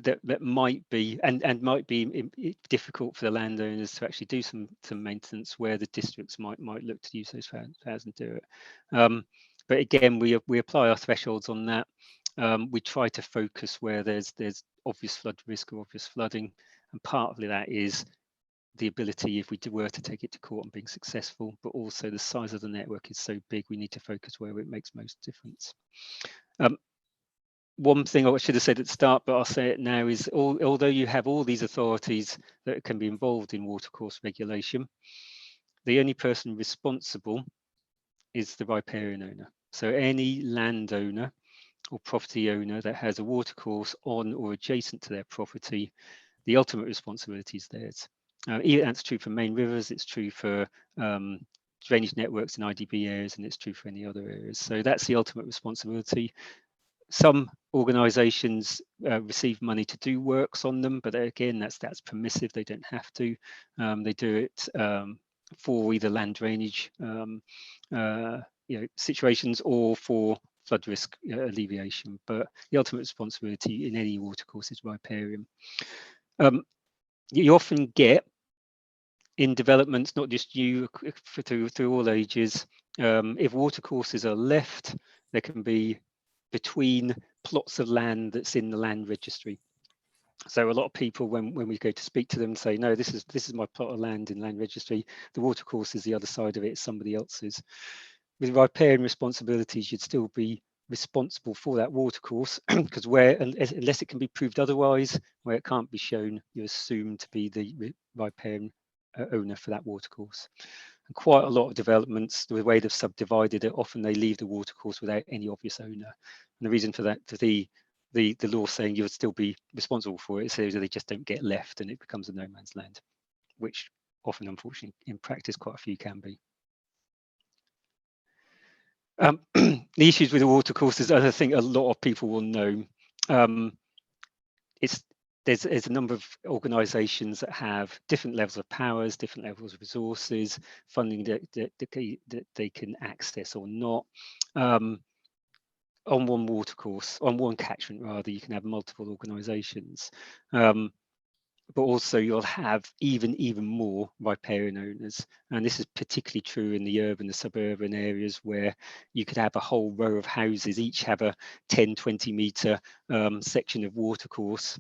that might be and might be difficult for the landowners to actually do some maintenance, where the districts might look to use those powers and do it. But again, we apply our thresholds on that. We try to focus where there's obvious flood risk or obvious flooding, and partly that is the ability, if we were to take it to court and being successful, but also the size of the network is so big, we need to focus where it makes most difference. One thing I should have said at the start, but I'll say it now, is although you have all these authorities that can be involved in watercourse regulation, the only person responsible is the riparian owner. So any landowner or property owner that has a watercourse on or adjacent to their property, the ultimate responsibility is theirs. That's true for main rivers, it's true for drainage networks in IDB areas, and it's true for any other areas. So that's the ultimate responsibility. Some organisations receive money to do works on them, but again, that's permissive. They don't have to. They do it for either land drainage situations or for flood risk alleviation. But the ultimate responsibility in any watercourse is riparian. You often get in developments, not just you, through all ages, if watercourses are left, there can be between plots of land that's in the land registry. So a lot of people, when we go to speak to them, say, no, this is my plot of land in land registry. The watercourse is the other side of it, it's somebody else's. With riparian responsibilities, you'd still be responsible for that watercourse, because unless it can be proved otherwise, where it can't be shown, you're assumed to be the riparian owner for that watercourse. And quite a lot of developments, the way they've subdivided it, often they leave the watercourse without any obvious owner. And the reason for that, the law saying you would still be responsible for it, so they just don't get left and it becomes a no man's land, which often, unfortunately, in practice, quite a few can be. The issues with the watercourses, I think a lot of people will know. There's a number of organisations that have different levels of powers, different levels of resources, funding that they can access or not. On one watercourse, on one catchment rather, you can have multiple organisations. But also you'll have even more riparian owners. And this is particularly true in the urban, the suburban areas, where you could have a whole row of houses, each have a 10, 20 metre section of watercourse.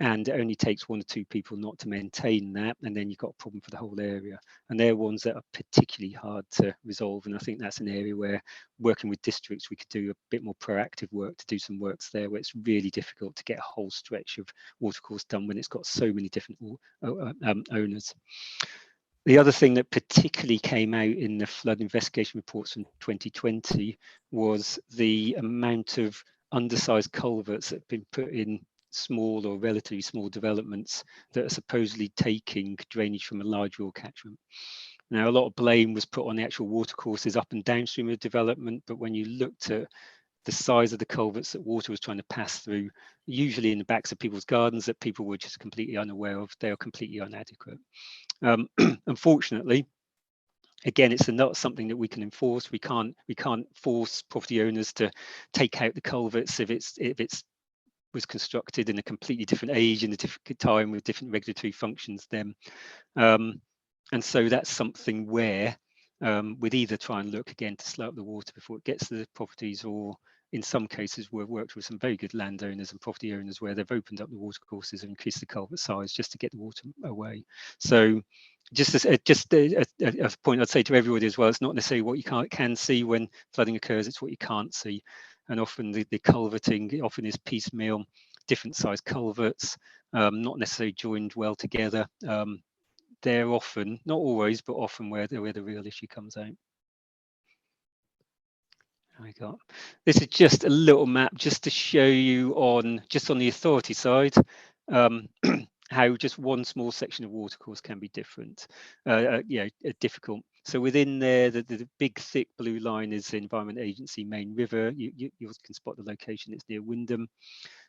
and it only takes 1 or 2 people not to maintain that, and then you've got a problem for the whole area. And they're ones that are particularly hard to resolve, and I think that's an area where, working with districts, we could do a bit more proactive work to do some works there, where it's really difficult to get a whole stretch of watercourse done when it's got so many different owners. The other thing that particularly came out in the flood investigation reports from 2020 was the amount of undersized culverts that have been put in small or relatively small developments that are supposedly taking drainage from a large rural catchment. Now, a lot of blame was put on the actual watercourses up and downstream of development, but when you looked at the size of the culverts that water was trying to pass through, usually in the backs of people's gardens that people were just completely unaware of, they are completely inadequate. Unfortunately, again, it's not something that we can enforce. We can't force property owners to take out the culverts if it's was constructed in a completely different age and a different time with different regulatory functions then. And so that's something where we'd either try and look again to slow up the water before it gets to the properties, or in some cases we've worked with some very good landowners and property owners where they've opened up the water courses and increased the culvert size just to get the water away. So just a point I'd say to everybody as well, it's not necessarily what you can see when flooding occurs, it's what you can't see. And often the culverting often is piecemeal, different size culverts, not necessarily joined well together. They're often, not always, but often where the real issue comes out. This is just a little map just to show you on the authority side how just one small section of watercourse can be different, difficult. So within there, the big thick blue line is the Environment Agency main river. You can spot the location, it's near Wymondham.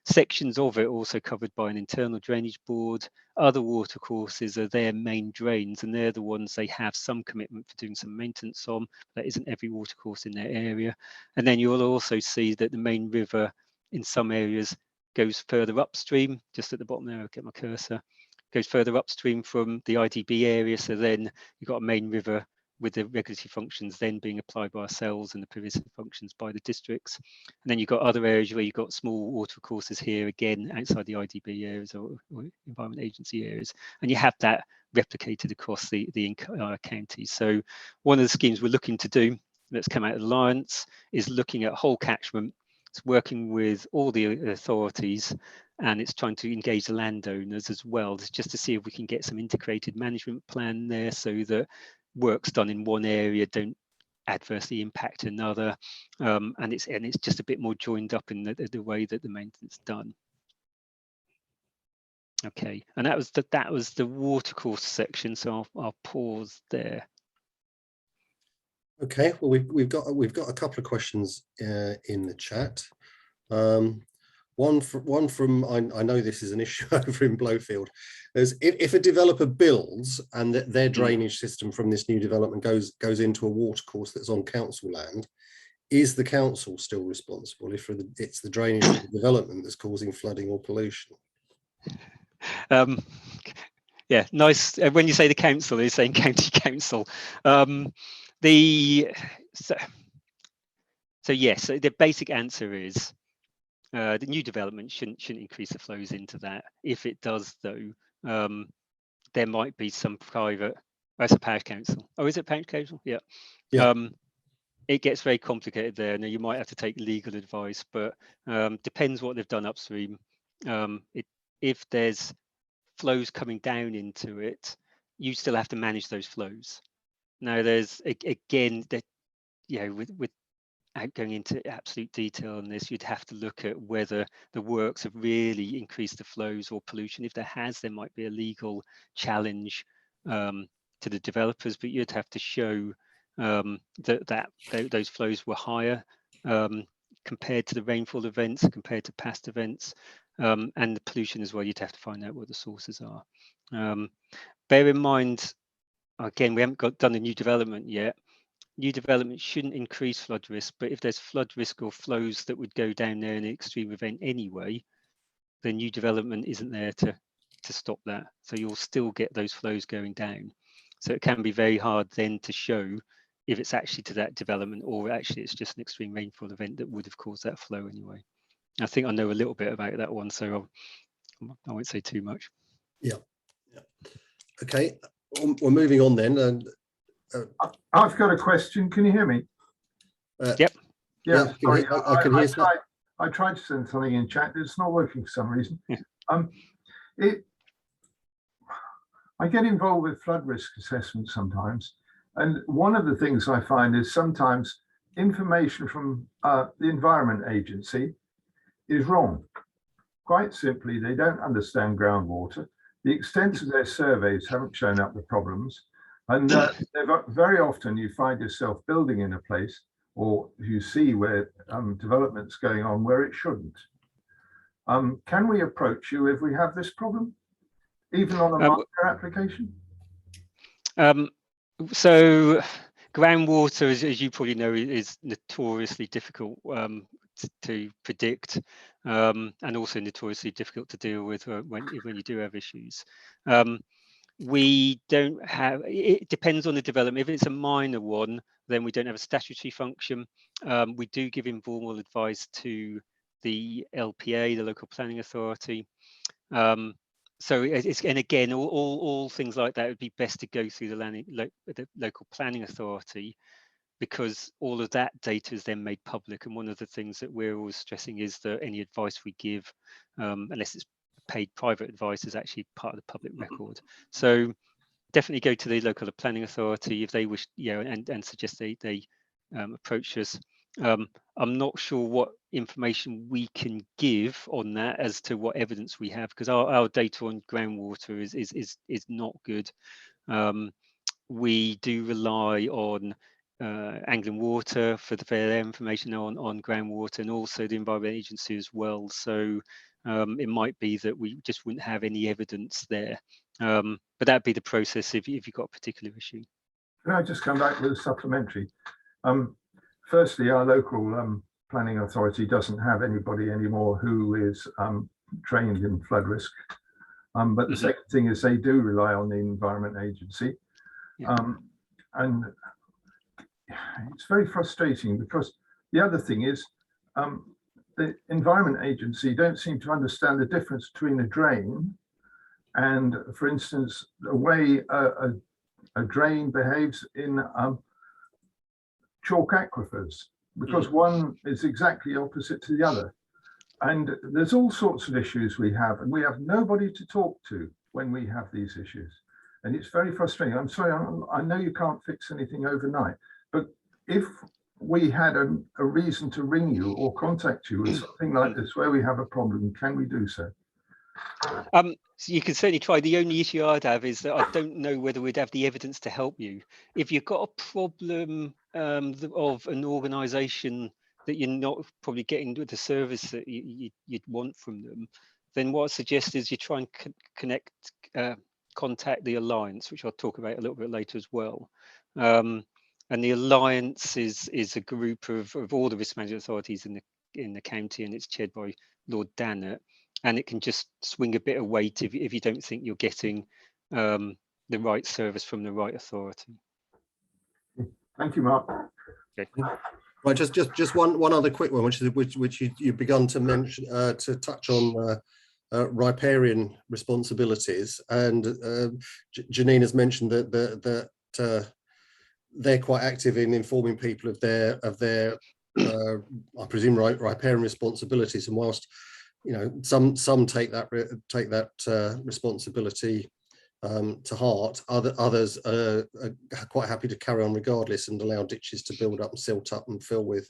Sections of it also covered by an internal drainage board. Other watercourses are their main drains, and they're the ones they have some commitment for doing some maintenance on. That isn't every watercourse in their area. And then you'll also see that the main river in some areas goes further upstream, just at the bottom there, I'll get my cursor, goes further upstream from the IDB area. So then you've got a main river with the regulatory functions then being applied by ourselves and the previous functions by the districts. And then you've got other areas where you've got small water courses here, again, outside the IDB areas or Environment Agency areas. And you have that replicated across the counties. So one of the schemes we're looking to do that's come out of the Alliance is looking at whole catchment. It's working with all the authorities, and it's trying to engage the landowners as well, just to see if we can get some integrated management plan there so that works done in one area don't adversely impact another, and it's just a bit more joined up in the way that the maintenance is done. Okay, and that was the watercourse section, so I'll pause there. Okay, well we've got a couple of questions in the chat. One from I know this is an issue over in Blowfield. If a developer builds and their drainage system from this new development goes into a watercourse that's on council land, is the council still responsible if it's the drainage of the development that's causing flooding or pollution? Yeah, nice. When you say the council, you're saying county council. So yes, the basic answer is the new development shouldn't increase the flows into that. If it does, though, there might be some private. That's a parish council. Oh, is it parish council? Yeah. Yeah. It gets very complicated there. Now you might have to take legal advice, but depends what they've done upstream. If there's flows coming down into it, you still have to manage those flows. Now there's again that without going into absolute detail on this, you'd have to look at whether the works have really increased the flows or pollution. If there has, there might be a legal challenge to the developers, but you'd have to show that those flows were higher compared to the rainfall events, compared to past events, and the pollution as well. You'd have to find out what the sources are. Bear in mind, again, we haven't done a new development yet. New development shouldn't increase flood risk, but if there's flood risk or flows that would go down there in an extreme event anyway, then new development isn't there to stop that. So you'll still get those flows going down. So it can be very hard then to show if it's actually to that development or actually it's just an extreme rainfall event that would have caused that flow anyway. I think I know a little bit about that one, so I won't say too much. Yeah. Okay, we're moving on then. And I've got a question. Can you hear me? Yep. Yeah, sorry. I can hear. I tried to send something in chat. It's not working for some reason. Yeah. I get involved with flood risk assessment sometimes, and one of the things I find is sometimes information from the Environment Agency is wrong. Quite simply, they don't understand groundwater. The extent of their surveys haven't shown up the problems, and very often you find yourself building in a place, or you see where development's going on where it shouldn't. Can we approach you if we have this problem, even on a marker application? So groundwater, as you probably know, is notoriously difficult to predict, and also notoriously difficult to deal with when you do have issues. We don't have, it depends on the development. If it's a minor one, then we don't have a statutory function. We do give informal advice to the LPA, the local planning authority. So it's, and again, all things like that would be best to go through the local planning authority, because all of that data is then made public. And one of the things that we're always stressing is that any advice we give, unless it's paid private advice, is actually part of the public record. So definitely go to the local planning authority if they wish, and suggest they approach us. I'm not sure what information we can give on that as to what evidence we have, because our data on groundwater is not good. We do rely on Anglian Water for their information on groundwater, and also the Environment Agency as well. So it might be that we just wouldn't have any evidence there. But that'd be the process if you've got a particular issue. Can I just come back with a supplementary? Firstly, our local planning authority doesn't have anybody anymore who is trained in flood risk. But the second thing is they do rely on the Environment Agency. Yeah. And it's very frustrating, because the other thing is the Environment Agency don't seem to understand the difference between a drain and, for instance, the way a drain behaves in chalk aquifers, because one is exactly opposite to the other. And there's all sorts of issues we have, and we have nobody to talk to when we have these issues. And it's very frustrating. I'm sorry, I know you can't fix anything overnight, but if we had a reason to ring you or contact you with something like this where we have a problem, can we do so? So you can certainly try. The only issue I'd have is that I don't know whether we'd have the evidence to help you. If you've got a problem of an organisation that you're not probably getting with the service that you'd want from them, then what I suggest is you try and contact the Alliance, which I'll talk about a little bit later as well. And the Alliance is a group of all the risk management authorities in the county, and it's chaired by Lord Dannett. And it can just swing a bit of weight if you don't think you're getting the right service from the right authority. Thank you, Mark. Okay. Right, just one other quick one, which you've begun to mention, to touch on riparian responsibilities, and Janine has mentioned that they're quite active in informing people of their I presume riparian responsibilities, and whilst some take that responsibility to heart, others are quite happy to carry on regardless and allow ditches to build up and silt up and fill with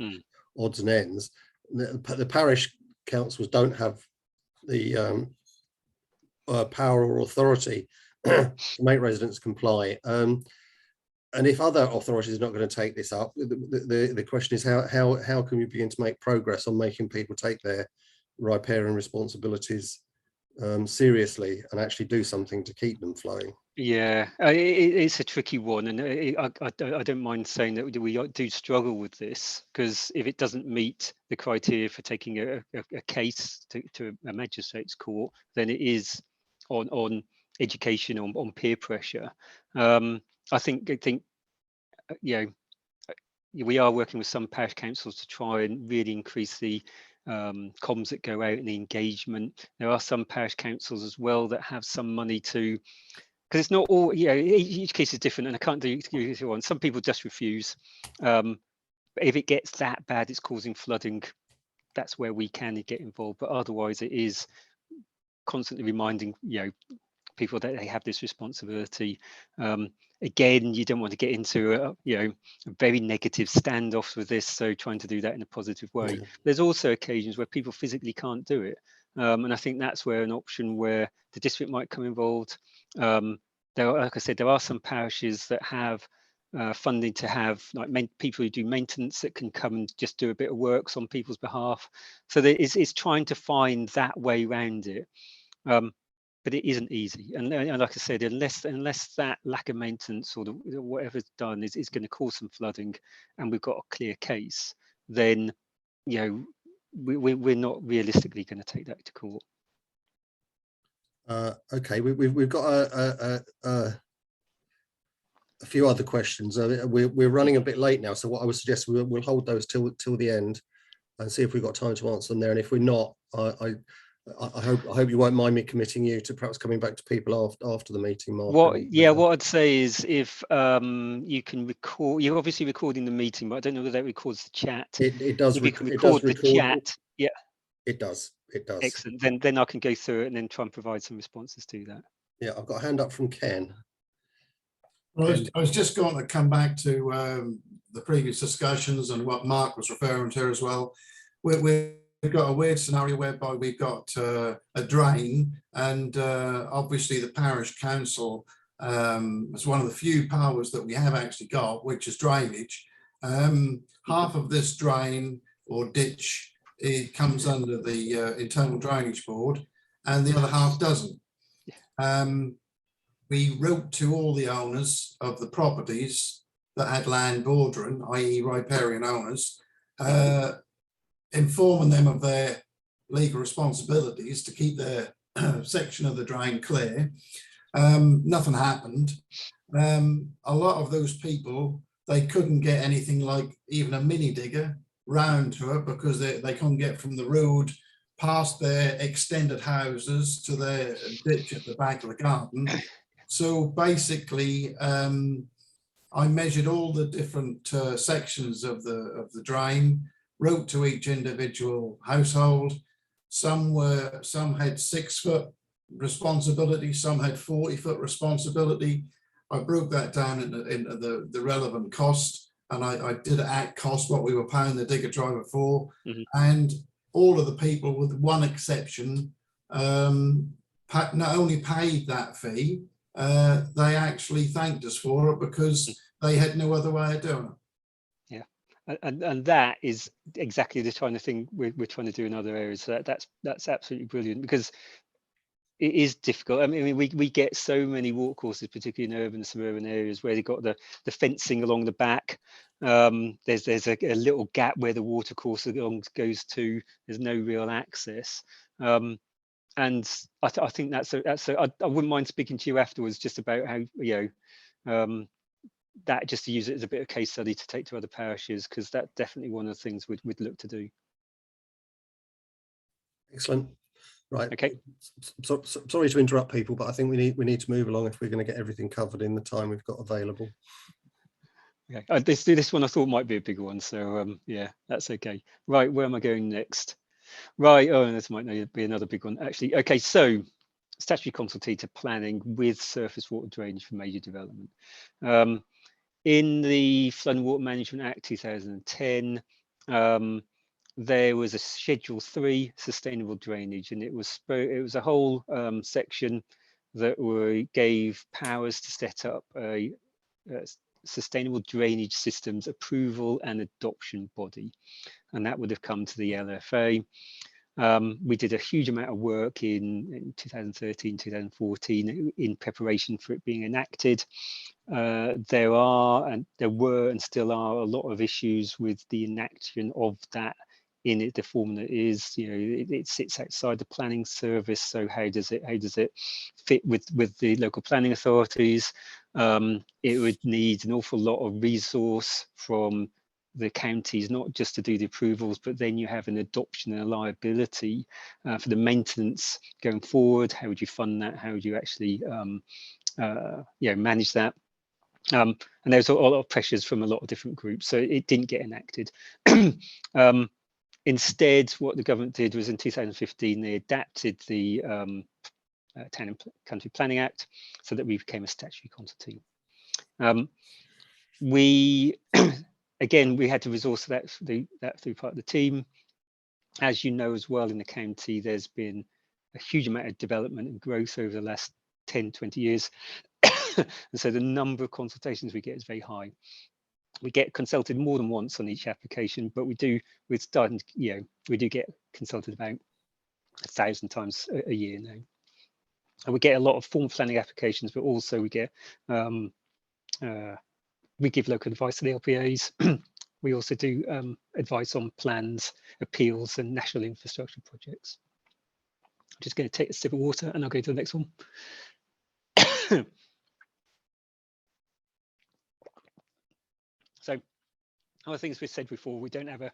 odds and ends. The parish councils don't have the power or authority to make residents comply. And if other authorities are not going to take this up, the question is how can we begin to make progress on making people take their riparian responsibilities seriously and actually do something to keep them flowing? Yeah, it's a tricky one, and I don't mind saying that we do struggle with this, because if it doesn't meet the criteria for taking a case to a magistrate's court, then it is on education, on peer pressure. I think we are working with some parish councils to try and really increase the comms that go out and the engagement. There are some parish councils as well that have some money to, because it's not all, you know, each case is different, and I can't do one. Some people just refuse. But if it gets that bad, it's causing flooding, that's where we can get involved. But otherwise, it is constantly reminding, you know, people that they have this responsibility. Again, you don't want to get into a very negative standoffs with this, so trying to do that in a positive way. Yeah. There's also occasions where people physically can't do it, and I think that's where an option where the district might come involved. There are, like I said, there are some parishes that have funding to have like people who do maintenance that can come and just do a bit of works on people's behalf. So there is trying to find that way around it. But it isn't easy, and like I said, unless that lack of maintenance or whatever's done is going to cause some flooding, and we've got a clear case, then you know we're not realistically going to take that to court. Okay, we've got a few other questions. We're running a bit late now, so what I would suggest we'll hold those till the end and see if we've got time to answer them there. And if we're not, I hope you won't mind me committing you to perhaps coming back to people after the meeting, Mark. What I'd say is if you can record, you're obviously recording the meeting, but I don't know whether that records the chat. It does. If you can record the chat, yeah. It does. Excellent. Then I can go through it and then try and provide some responses to that. Yeah, I've got a hand up from Ken. Well, I was just going to come back to the previous discussions and what Mark was referring to as well. We've got a weird scenario whereby we've got a drain, and obviously the parish council is one of the few powers that we have actually got, which is drainage. Half of this drain or ditch, it comes under the internal drainage board, and the other half doesn't. We wrote to all the owners of the properties that had land bordering, i.e. riparian owners, informing them of their legal responsibilities to keep their section of the drain clear. Nothing happened. A lot of those people, they couldn't get anything like even a mini digger round to it because they couldn't get from the road past their extended houses to their ditch at the back of the garden. So basically, I measured all the different sections of the drain, wrote to each individual household. Some had 6 foot responsibility, some had 40-foot responsibility. I broke that down into the relevant cost, and I did it at cost what we were paying the digger driver for. And all of the people, with one exception, not only paid that fee, they actually thanked us for it because they had no other way of doing it. And that is exactly the kind of thing we're trying to do in other areas. So that's absolutely brilliant, because it is difficult. I mean, we get so many walk courses, particularly in urban and suburban areas, where they've got the fencing along the back. There's a little gap where the water course goes to. There's no real access. And I think I wouldn't mind speaking to you afterwards just about how that, just to use it as a bit of case study to take to other parishes, because that's definitely one of the things we'd look to do. Excellent. Right. Okay. So, sorry to interrupt people, but I think we need to move along if we're going to get everything covered in the time we've got available. Okay. This one I thought might be a bigger one, so yeah, that's okay. Right, where am I going next? Right. Oh, this might be another big one actually. Okay, so statutory consultative planning with surface water drainage for major development. In the Flood and Water Management Act 2010, there was a Schedule 3 sustainable drainage, and it was a whole section that gave powers to set up a sustainable drainage systems approval and adoption body, and that would have come to the LFA. We did a huge amount of work in 2013, 2014 in preparation for it being enacted. There were and still are a lot of issues with the enaction of that in the form that it is. It sits outside the planning service, so how does it fit with the local planning authorities? It would need an awful lot of resource from the counties, not just to do the approvals, but then you have an adoption and a liability for the maintenance going forward. How would you fund that? How would you actually manage that? And there's a lot of pressures from a lot of different groups, so it didn't get enacted. Instead, what the government did was in 2015, they adapted the Town and Country Planning Act so that we became a statutory consultee. Again, we had to resource that through part of the team. As you know as well, in the county, there's been a huge amount of development and growth over the last 10, 20 years. And so the number of consultations we get is very high. We get consulted more than once on each application, but we do get consulted about 1,000 times a year now. And we get a lot of form planning applications, but also we get we give local advice to the LPAs. We also do advice on plans, appeals, and national infrastructure projects. I'm just going to take a sip of water and I'll go to the next one. So, other things we've said before, we don't have a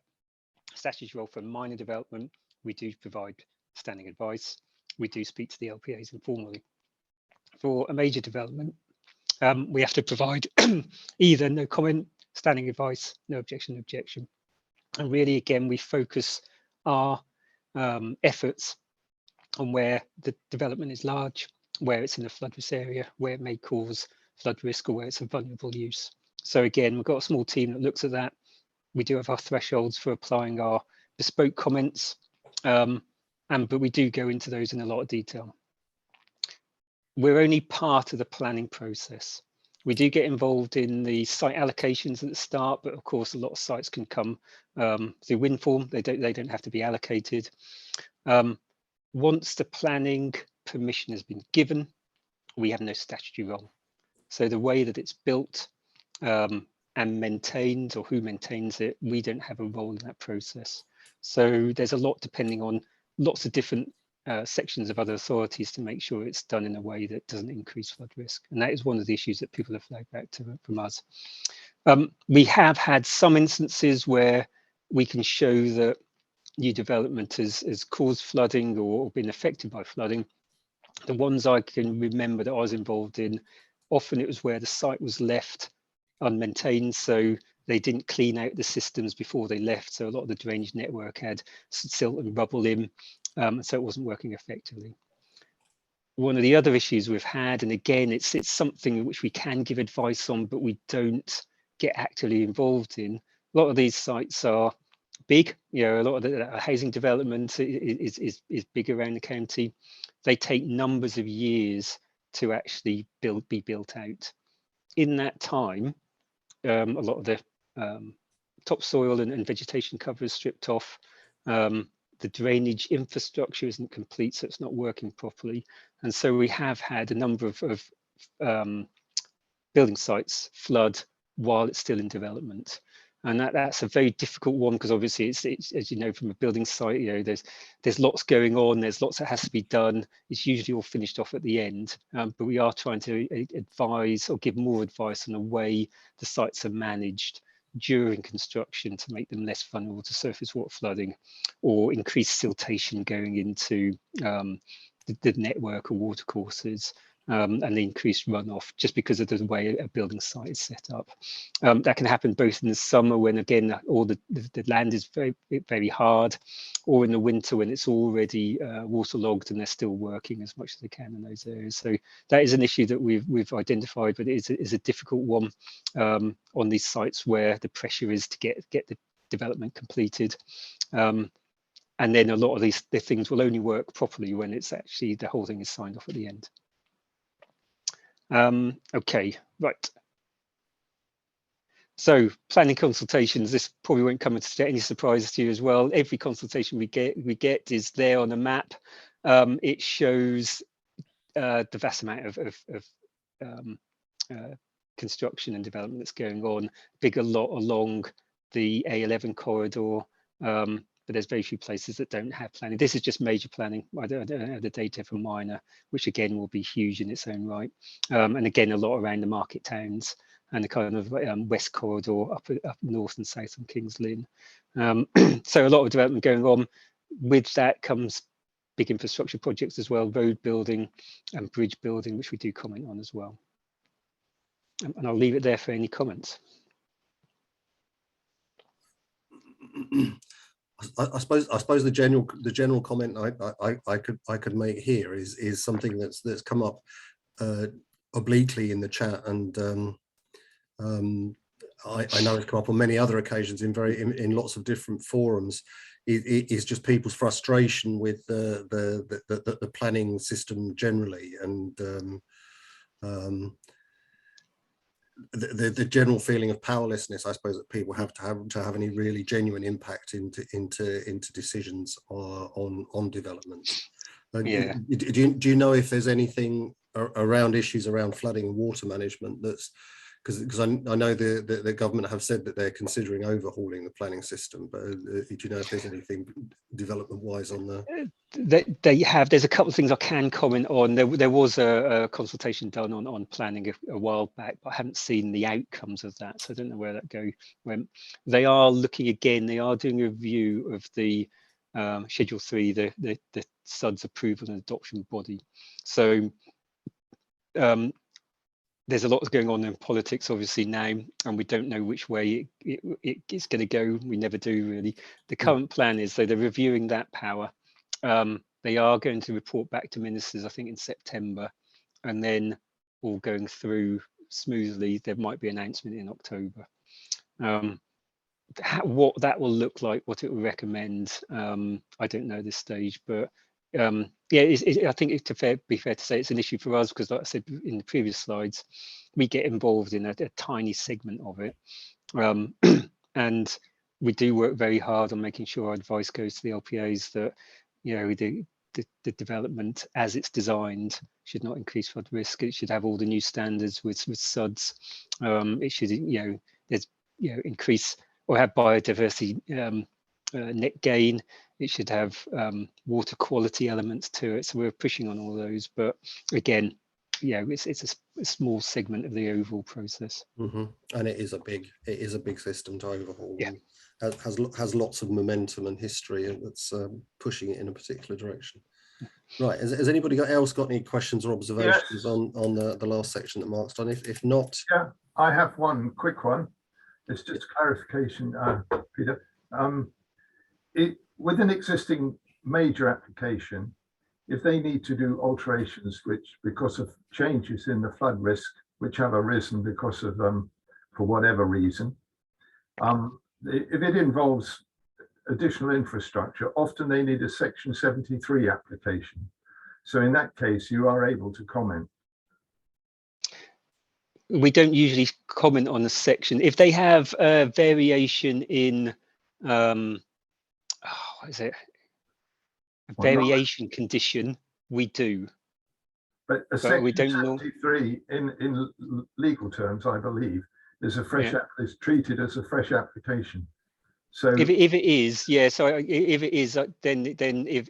statutory role for minor development. We do provide standing advice. We do speak to the LPAs informally. For a major development, we have to provide either no comment, standing advice, no objection, objection. And really, again, we focus our efforts on where the development is large, where it's in a flood risk area, where it may cause flood risk, or where it's a vulnerable use. So again, we've got a small team that looks at that. We do have our thresholds for applying our bespoke comments, but we do go into those in a lot of detail. We're only part of the planning process. We do get involved in the site allocations at the start, but of course, a lot of sites can come through wind form. They don't have to be allocated. Once the planning permission has been given, we have no statutory role. So the way that it's built and maintained, or who maintains it, we don't have a role in that process. So there's a lot depending on lots of different sections of other authorities to make sure it's done in a way that doesn't increase flood risk. And that is one of the issues that people have flagged back to from us. We have had some instances where we can show that new development has caused flooding or been affected by flooding. The ones I can remember that I was involved in, often it was where the site was left unmaintained, so they didn't clean out the systems before they left. So a lot of the drainage network had silt and rubble in, so it wasn't working effectively. One of the other issues we've had, and again, it's something which we can give advice on, but we don't get actively involved in. A lot of these sites are big, a lot of the housing development is big around the county. They take numbers of years to actually be built out. In that time, a lot of the topsoil and vegetation cover is stripped off. The drainage infrastructure isn't complete, so it's not working properly. And so we have had a number of building sites flood while it's still in development. And that's a very difficult one, because obviously it's as you know, from a building site, there's lots going on, there's lots that has to be done. It's usually all finished off at the end, but we are trying to advise or give more advice on the way the sites are managed during construction to make them less vulnerable to surface water flooding or increased siltation going into the network or water courses. And the increased runoff just because of the way a building site is set up. That can happen both in the summer when, again, all the land is very, very hard, or in the winter when it's already waterlogged and they're still working as much as they can in those areas. So that is an issue that we've identified, but it is a difficult one on these sites where the pressure is to get the development completed. And then a lot of the things will only work properly when it's actually the whole thing is signed off at the end. Okay, right. So planning consultations, this probably won't come as any surprise to you as well. Every consultation we get is there on a map. It shows the vast amount of construction and development that's going on, big a lot along the A11 corridor, but there's very few places that don't have planning. This is just major planning. I don't have the data for minor, which again will be huge in its own right. And again, a lot around the market towns. and the kind of west corridor up north and south on King's Lynn. So a lot of development going on. With that comes big infrastructure projects as well, road building and bridge building, which we do comment on as well. And I'll leave it there for any comments. I suppose the general comment I could make here is something that's come up obliquely in the chat, and I know it's come up on many other occasions in lots of different forums. It is just people's frustration with the planning system generally, and the general feeling of powerlessness, I suppose, that people have to have any really genuine impact into decisions on development. Yeah. Do you know if there's anything around issues around flooding and water management that's, because I know the government have said that they're considering overhauling the planning system, but do you know if there's anything development wise on the? They have. There's a couple of things I can comment on. There was a consultation done on planning a while back, but I haven't seen the outcomes of that, so I don't know where that went. They are looking again. They are doing a review of the Schedule 3, the SUDS approval and adoption body. So there's a lot going on in politics, obviously, now, and we don't know which way it's going to go. We never do, really. The current plan is, so they're reviewing that power. They are going to report back to ministers, I think, in September, and then all going through smoothly. There might be an announcement in October. What that will look like, what it will recommend, I don't know at this stage, but yeah, I think it's be fair to say it's an issue for us, because like I said in the previous slides, we get involved in a tiny segment of it, and we do work very hard on making sure our advice goes to the LPAs that, you know, the development as it's designed should not increase flood risk. It should have all the new standards with SUDS. It should, increase or have biodiversity net gain. It should have water quality elements to it. So we're pushing on all those. But again, it's a small segment of the overall process. Mm-hmm. And it is a big system to overhaul. Yeah. Has lots of momentum and history, and that's pushing it in a particular direction. Right. Has anybody else got any questions or observations on the last section that Mark's done? If not, yeah, I have one quick one. It's just clarification, Peter. With an existing major application, if they need to do alterations, which because of changes in the flood risk, which have arisen because of for whatever reason, if it involves additional infrastructure, often they need a Section 73 application. So in that case, you are able to comment. We don't usually comment on a section. If they have a variation in, what is it? A variation condition, we do. But a Section 73 in legal terms, I believe, is a fresh is treated as a fresh application. So if it is, yeah. So if it is, then if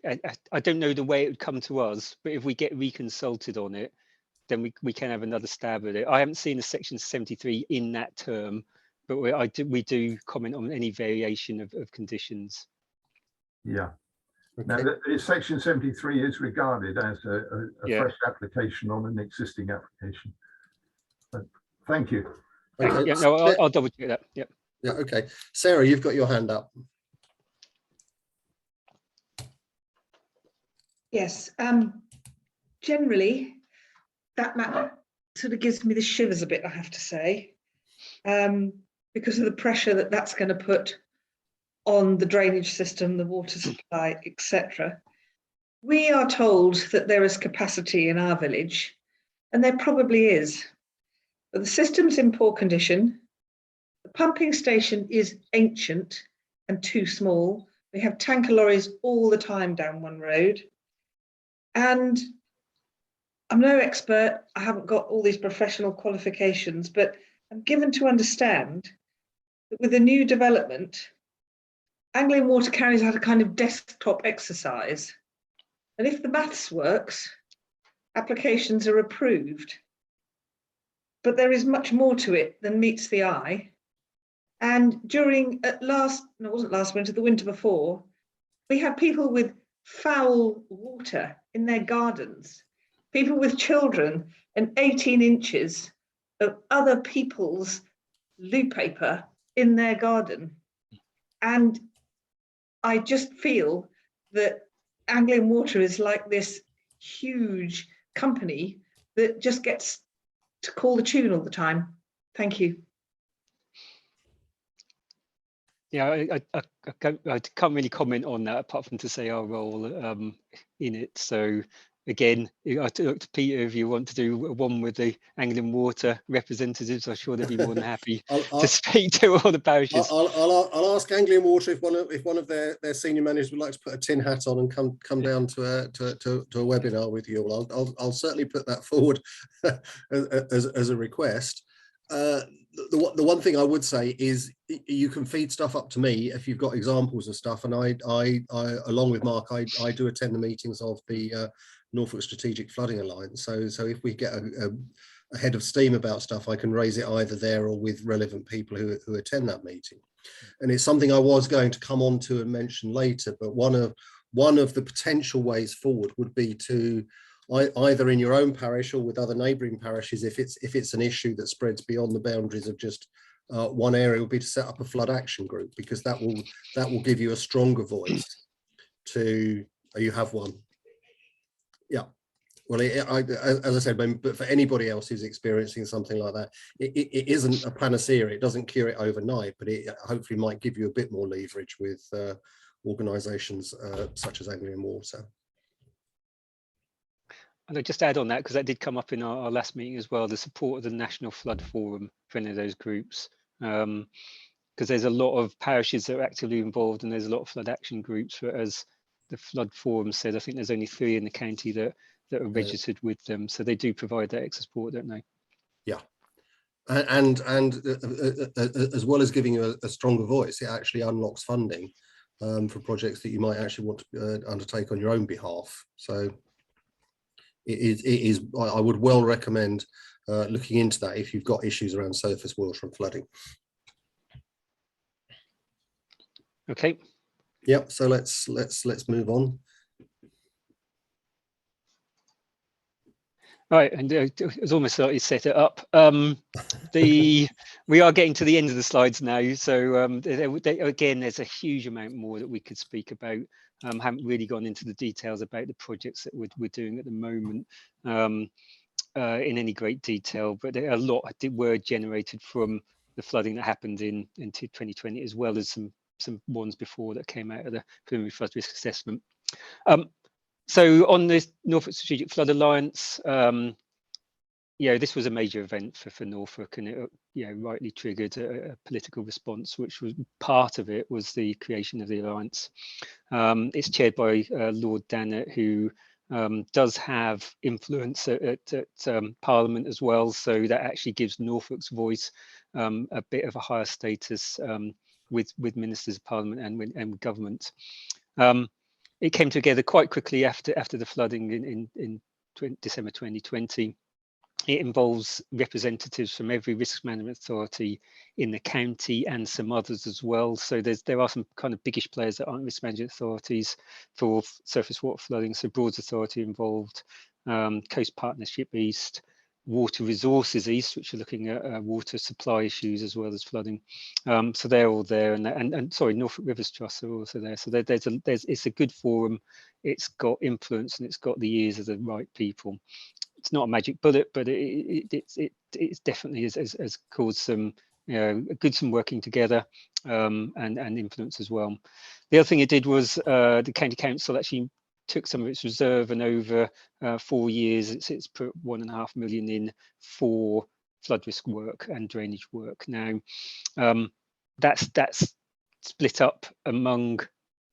I don't know the way it would come to us, but if we get reconsulted on it, then we can have another stab at it. I haven't seen a Section 73 in that term, but we do comment on any variation of conditions. Yeah. okay. Now, the Section 73 is regarded as a fresh application on an existing application. But thank you. Okay. Yeah, no, I'll double check that. Yeah. Yeah. Okay. Sarah, you've got your hand up. Yes. Generally, that map sort of gives me the shivers a bit, I have to say, because of the pressure that's going to put on the drainage system, the water supply, etc. We are told that there is capacity in our village, and there probably is. But the system's in poor condition. The pumping station is ancient and too small. We have tanker lorries all the time down one road. And I'm no expert, I haven't got all these professional qualifications, but I'm given to understand that with the new development, Anglian Water Carriers had a kind of desktop exercise. And if the maths works, applications are approved. but there is much more to it than meets the eye. And during it wasn't last winter, the winter before, we had people with foul water in their gardens, people with children and 18 inches of other people's loo paper in their garden. And I just feel that Anglian Water is like this huge company that just gets to call the tune all the time. Thank you. Yeah, I can't really comment on that apart from to say our role in it. So again, I look to Peter if you want to do one with the Anglian Water representatives. I'm sure they'd be more than happy to speak to all the parishes. I'll ask Anglian Water if one of their senior managers would like to put a tin hat on and come down to a webinar with you all. I'll certainly put that forward as a request. The one thing I would say is you can feed stuff up to me if you've got examples of stuff, and I along with Mark, I do attend the meetings of the Norfolk Strategic Flooding Alliance. So if we get a head of steam about stuff, I can raise it either there or with relevant people who attend that meeting. And it's something I was going to come on to and mention later, but one of the potential ways forward would be to either in your own parish or with other neighbouring parishes, if it's an issue that spreads beyond the boundaries of just one area, would be to set up a flood action group, because that will give you a stronger voice to. You have one. Yeah. Well, as I said, but for anybody else who's experiencing something like that, it isn't a panacea. It doesn't cure it overnight, but it hopefully might give you a bit more leverage with organisations such as Anglian Water. And I'll just add on that, because that did come up in our last meeting as well, the support of the National Flood Forum for any of those groups. Because there's a lot of parishes that are actively involved, and there's a lot of flood action groups. But as the Flood Forum said, I think there's only 3 in the county that are registered with them. So they do provide that extra support, don't they? Yeah. And as well as giving you a stronger voice, it actually unlocks funding for projects that you might actually want to undertake on your own behalf. So it is, I would well recommend looking into that if you've got issues around surface water and flooding. Okay. Yep. So let's move on. Right, and it's almost like you set it up. We are getting to the end of the slides now, so again, there's a huge amount more that we could speak about. Haven't really gone into the details about the projects that we're doing at the moment in any great detail, but a lot were generated from the flooding that happened in 2020, as well as some ones before that came out of the preliminary flood risk assessment. So on the Norfolk Strategic Flood Alliance, this was a major event for Norfolk, and it rightly triggered a political response, which was part of it was the creation of the alliance. It's chaired by Lord Dannatt, who does have influence at Parliament as well, so that actually gives Norfolk's voice a bit of a higher status with ministers of Parliament and with government. It came together quite quickly after the flooding in December 2020. It involves representatives from every risk management authority in the county and some others as well. So there are some kind of biggish players that aren't risk management authorities for surface water flooding. So Broads Authority involved, Coast Partnership East, Water Resources East, which are looking at water supply issues as well as flooding. So they're all there, and sorry, Norfolk Rivers Trust are also there. So it's a good forum. It's got influence and it's got the ears of the right people. It's not a magic bullet, but it's definitely has caused some some working together and influence as well. The other thing it did was the county council actually took some of its reserve, and over 4 years it's put £1.5 million in for flood risk work and drainage work. Now that's split up among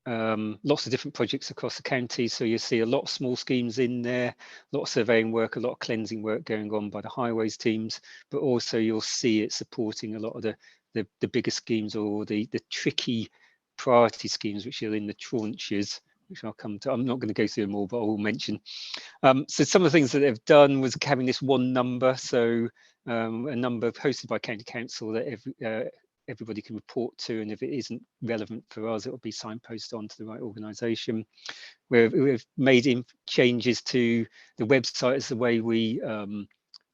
lots of different projects across the county, so you see a lot of small schemes in there, a lot of surveying work, a lot of cleansing work going on by the highways teams, but also you'll see it supporting a lot of the bigger schemes, or the tricky priority schemes, which are in the tranches which I'll come to. I'm not going to go through them all, but I will mention. So some of the things that they've done was having this one number, so a number hosted by County Council that everybody can report to, and if it isn't relevant for us, it will be signposted on to the right organisation. We've made changes to the website as the way we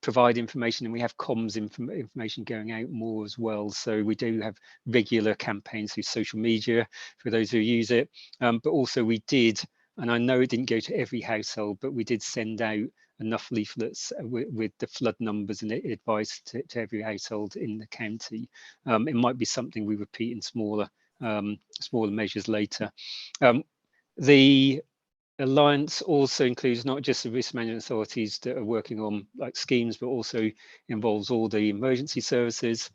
provide information, and we have comms information going out more as well. So we do have regular campaigns through social media for those who use it, but also we did, and I know it didn't go to every household, but we did send out enough leaflets with the flood numbers and advice to every household in the county. It might be something we repeat in smaller measures later. The Alliance also includes not just the risk management authorities that are working on like schemes, but also involves all the emergency services,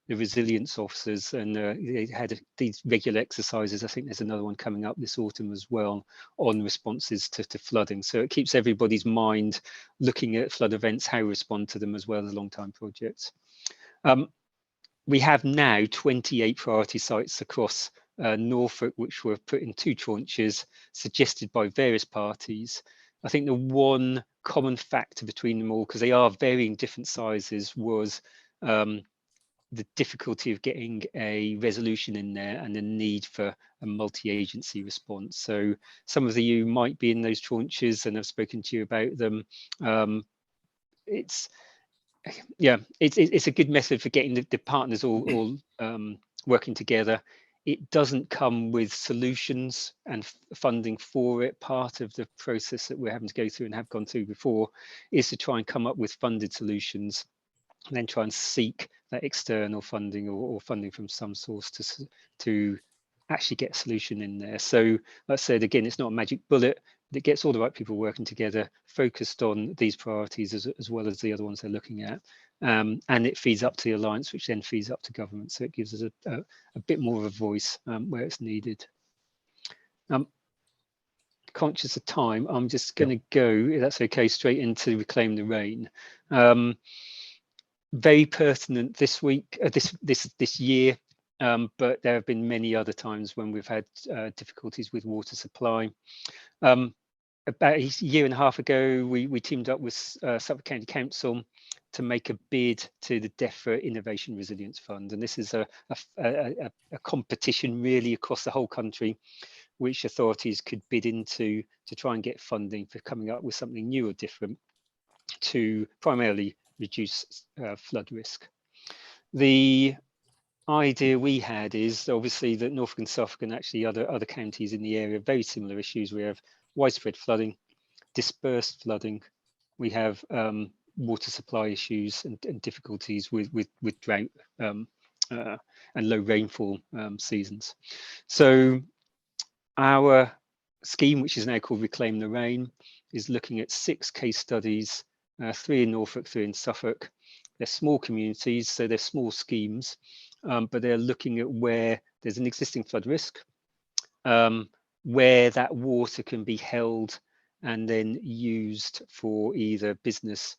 the resilience officers, and they had these regular exercises. I think there's another one coming up this autumn as well on responses to flooding. So it keeps everybody's mind looking at flood events, how we respond to them, as well as long-time projects. We have now 28 priority sites across Norfolk, which were put in 2 tranches suggested by various parties. I think the one common factor between them all, because they are varying different sizes, was the difficulty of getting a resolution in there and the need for a multi-agency response. So some of you might be in those tranches and I've spoken to you about them. It's a good method for getting the partners all working together. It doesn't come with solutions and funding for it. Part of the process that we're having to go through and have gone through before is to try and come up with funded solutions and then try and seek that external funding or funding from some source to actually get a solution in there. So like I said, again, it's not a magic bullet. It gets all the right people working together, focused on these priorities as well as the other ones they're looking at. And it feeds up to the Alliance, which then feeds up to government. So it gives us a bit more of a voice where it's needed. Conscious of time, I'm just going to go, if that's okay, straight into Reclaim the Rain. Very pertinent this week, this year, but there have been many other times when we've had difficulties with water supply. About a year and a half ago, we teamed up with Suffolk County Council to make a bid to the DEFRA Innovation Resilience Fund, and this is a competition really across the whole country, which authorities could bid into to try and get funding for coming up with something new or different to primarily reduce flood risk. The idea we had is obviously that Norfolk and Suffolk and actually other counties in the area have very similar issues. We have widespread flooding, dispersed flooding. We have water supply issues and difficulties with drought and low rainfall seasons. So our scheme, which is now called Reclaim the Rain, is looking at 6 case studies, 3 in Norfolk, 3 in Suffolk. They're small communities, so they're small schemes, but they're looking at where there's an existing flood risk, where that water can be held and then used for either business,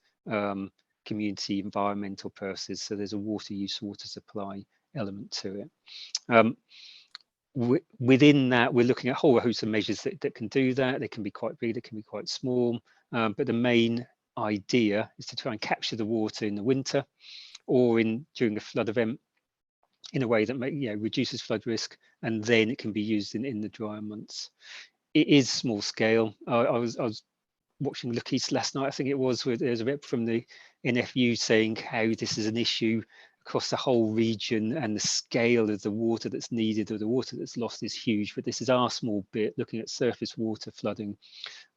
community, environmental purposes. So there's a water use, water supply element to it. Within that, we're looking at a whole host of measures that can do that. They can be quite big, they can be quite small, but the main idea is to try and capture the water in the winter or during a flood event in a way that reduces flood risk, and then it can be used in the drier months. It is small scale. I was watching Look East last night, I think it was, where there's a rep from the NFU saying how this is an issue across the whole region, and the scale of the water that's needed or the water that's lost is huge. But this is our small bit looking at surface water flooding,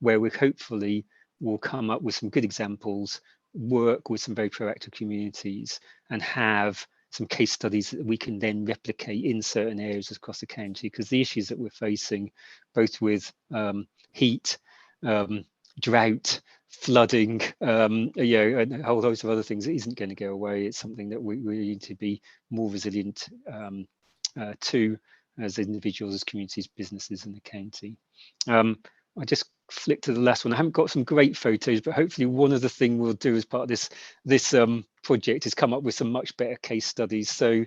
where we hopefully will come up with some good examples, work with some very proactive communities, and have some case studies that we can then replicate in certain areas across the county, because the issues that we're facing, both with heat, drought, flooding, and a whole host of other things, it isn't going to go away. It's something that we need to be more resilient to as individuals, as communities, businesses in the county. I just flick to the last one. I haven't got some great photos, but hopefully one of the things we'll do as part of this project is come up with some much better case studies. So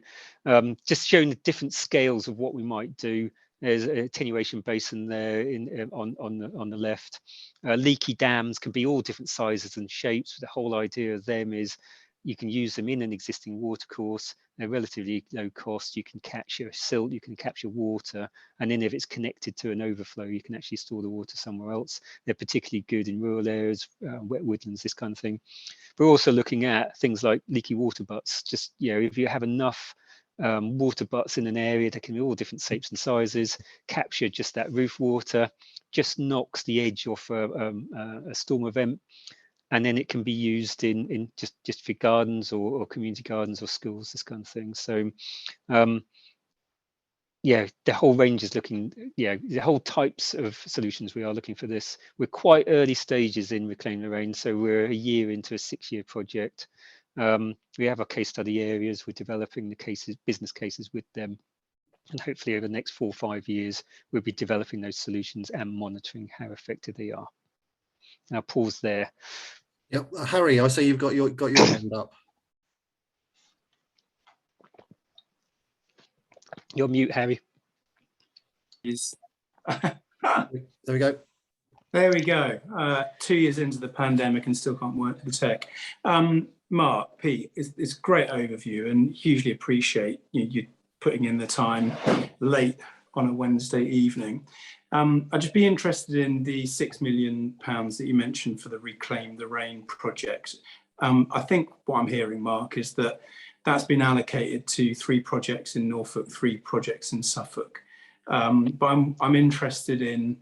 just showing the different scales of what we might do. There's an attenuation basin there on the left. Leaky dams can be all different sizes and shapes. The whole idea of them is you can use them in an existing watercourse. They're relatively low cost. You can capture silt, you can capture water, and then if it's connected to an overflow, you can actually store the water somewhere else. They're particularly good in rural areas, wet woodlands, this kind of thing. We're also looking at things like leaky water butts. Just, you know, if you have enough water butts in an area, they can be all different shapes and sizes, capture just that roof water, just knocks the edge off a storm event, and then it can be used in just for gardens or community gardens or schools, this kind of thing. So yeah, the whole range is looking, yeah, the whole types of solutions we are looking for this. We're quite early stages in Reclaim the Rain, so we're a year into a 6-year project. We have our case study areas, we're developing the cases, business cases with them, and hopefully over the next 4 or 5 years, we'll be developing those solutions and monitoring how effective they are. Now pause there. Yep, Harry, I say you've got your hand up. You're mute, Harry. There we go. There we go. 2 years into the pandemic and still can't work the tech. Mark, Pete, it's a great overview and hugely appreciate you putting in the time late on a Wednesday evening. I'd just be interested in the £6 million that you mentioned for the Reclaim the Rain project. I think what I'm hearing, Mark, is that that's been allocated to 3 projects in Norfolk, 3 projects in Suffolk. But I'm interested in,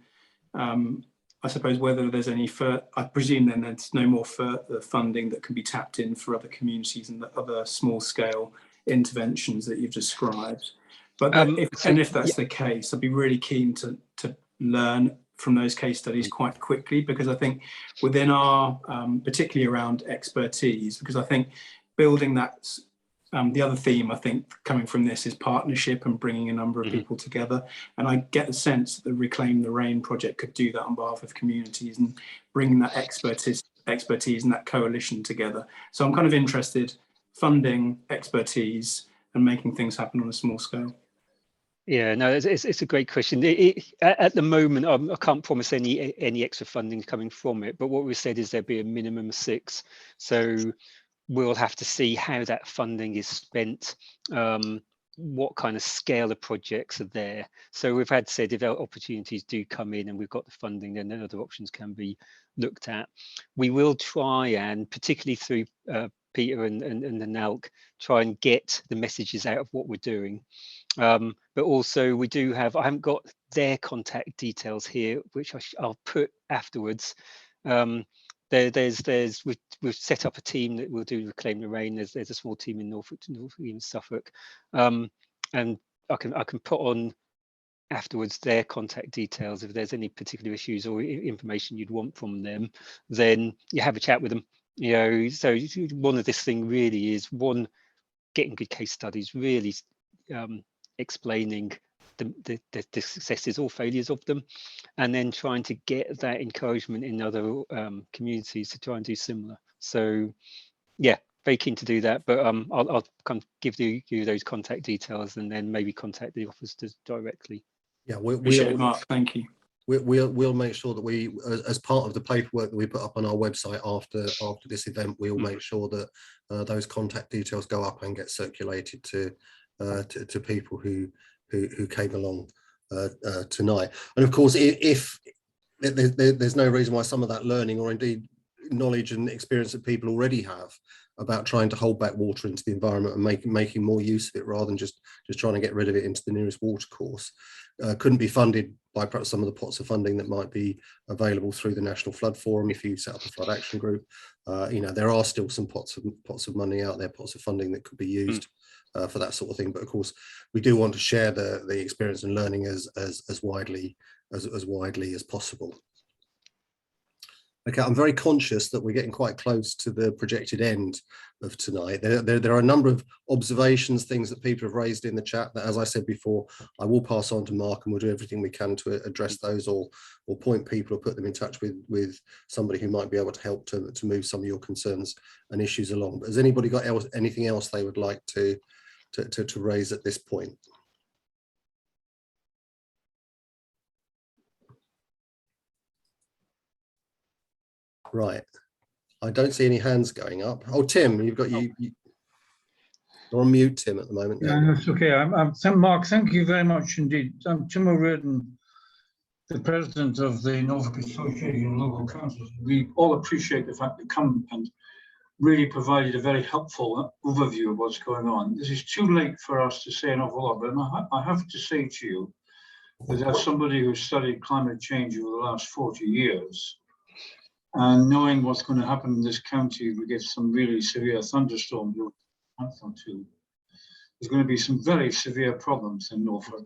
I suppose, whether there's any I presume then there's no more further funding that can be tapped in for other communities and the other small scale interventions that you've described. But if that's the case, I'd be really keen to learn from those case studies quite quickly, because I think within our, particularly around expertise, because I think building that, the other theme I think coming from this is partnership and bringing a number of people together. And I get the sense that the Reclaim the Rain project could do that on behalf of communities and bringing that expertise and that coalition together. So I'm kind of interested, funding, expertise, and making things happen on a small scale. Yeah, no, it's a great question. At the moment, I can't promise any extra funding coming from it, but what we said is there'd be a minimum of 6. So we'll have to see how that funding is spent, what kind of scale of projects are there. So we've had said if our opportunities do come in and we've got the funding, then other options can be looked at. We will try, and particularly through Peter and the NALC, try and get the messages out of what we're doing. But also we do have, I haven't got their contact details here, which I'll put afterwards. We've set up a team that will do Reclaim the Rain. There's a small team in Norfolk in Suffolk, and I can put on afterwards their contact details. If there's any particular issues or information you'd want from them, then you have a chat with them. You know, so one of this thing really is getting good case studies, really explaining the successes or failures of them, and then trying to get that encouragement in other communities to try and do similar. So yeah, very keen to do that, but I'll kind of give you those contact details and then maybe contact the officers directly. Yeah, Appreciate it, Mark. Thank you. We'll make sure that we, as part of the paperwork that we put up on our website after this event, we'll make sure that those contact details go up and get circulated to people who came along tonight. And of course, if there's no reason why some of that learning or indeed knowledge and experience that people already have about trying to hold back water into the environment and making more use of it rather than just trying to get rid of it into the nearest water course couldn't be funded by perhaps some of the pots of funding that might be available through the National Flood Forum. If you set up a flood action group, you know, there are still some pots of money out there, pots of funding that could be used for that sort of thing. But of course, we do want to share the experience and learning as widely as possible. Okay, I'm very conscious that we're getting quite close to the projected end of tonight. There are a number of observations, things that people have raised in the chat that, as I said before, I will pass on to Mark, and we'll do everything we can to address those or point people or put them in touch with somebody who might be able to help to move some of your concerns and issues along. But has anybody got anything else they would like to raise at this point? Right. I don't see any hands going up. Oh, Tim, you've got you're on mute, Tim, at the moment. Yeah, that's okay. Mark, thank you very much indeed. I'm Tim O'Riordan, the president of the Norfolk Association of Local Councils. We all appreciate the fact that you come and really provided a very helpful overview of what's going on. This is too late for us to say an awful lot, but I have to say to you that as somebody who's studied climate change over the last 40 years, and knowing what's going to happen in this county, we get some really severe thunderstorms over a month or two. There's going to be some very severe problems in Norfolk,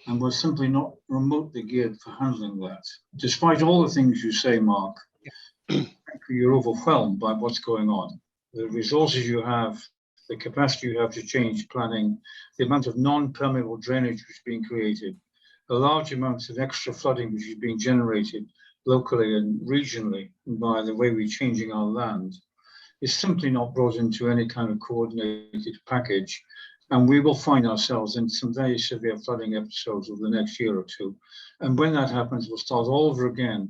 and we're simply not remotely geared for handling that. Despite all the things you say, Mark, you're overwhelmed by what's going on. The resources you have, the capacity you have to change planning, the amount of non-permeable drainage which is being created, the large amounts of extra flooding which is being generated locally and regionally by the way we're changing our land, is simply not brought into any kind of coordinated package. And we will find ourselves in some very severe flooding episodes over the next year or two. And when that happens, we'll start all over again,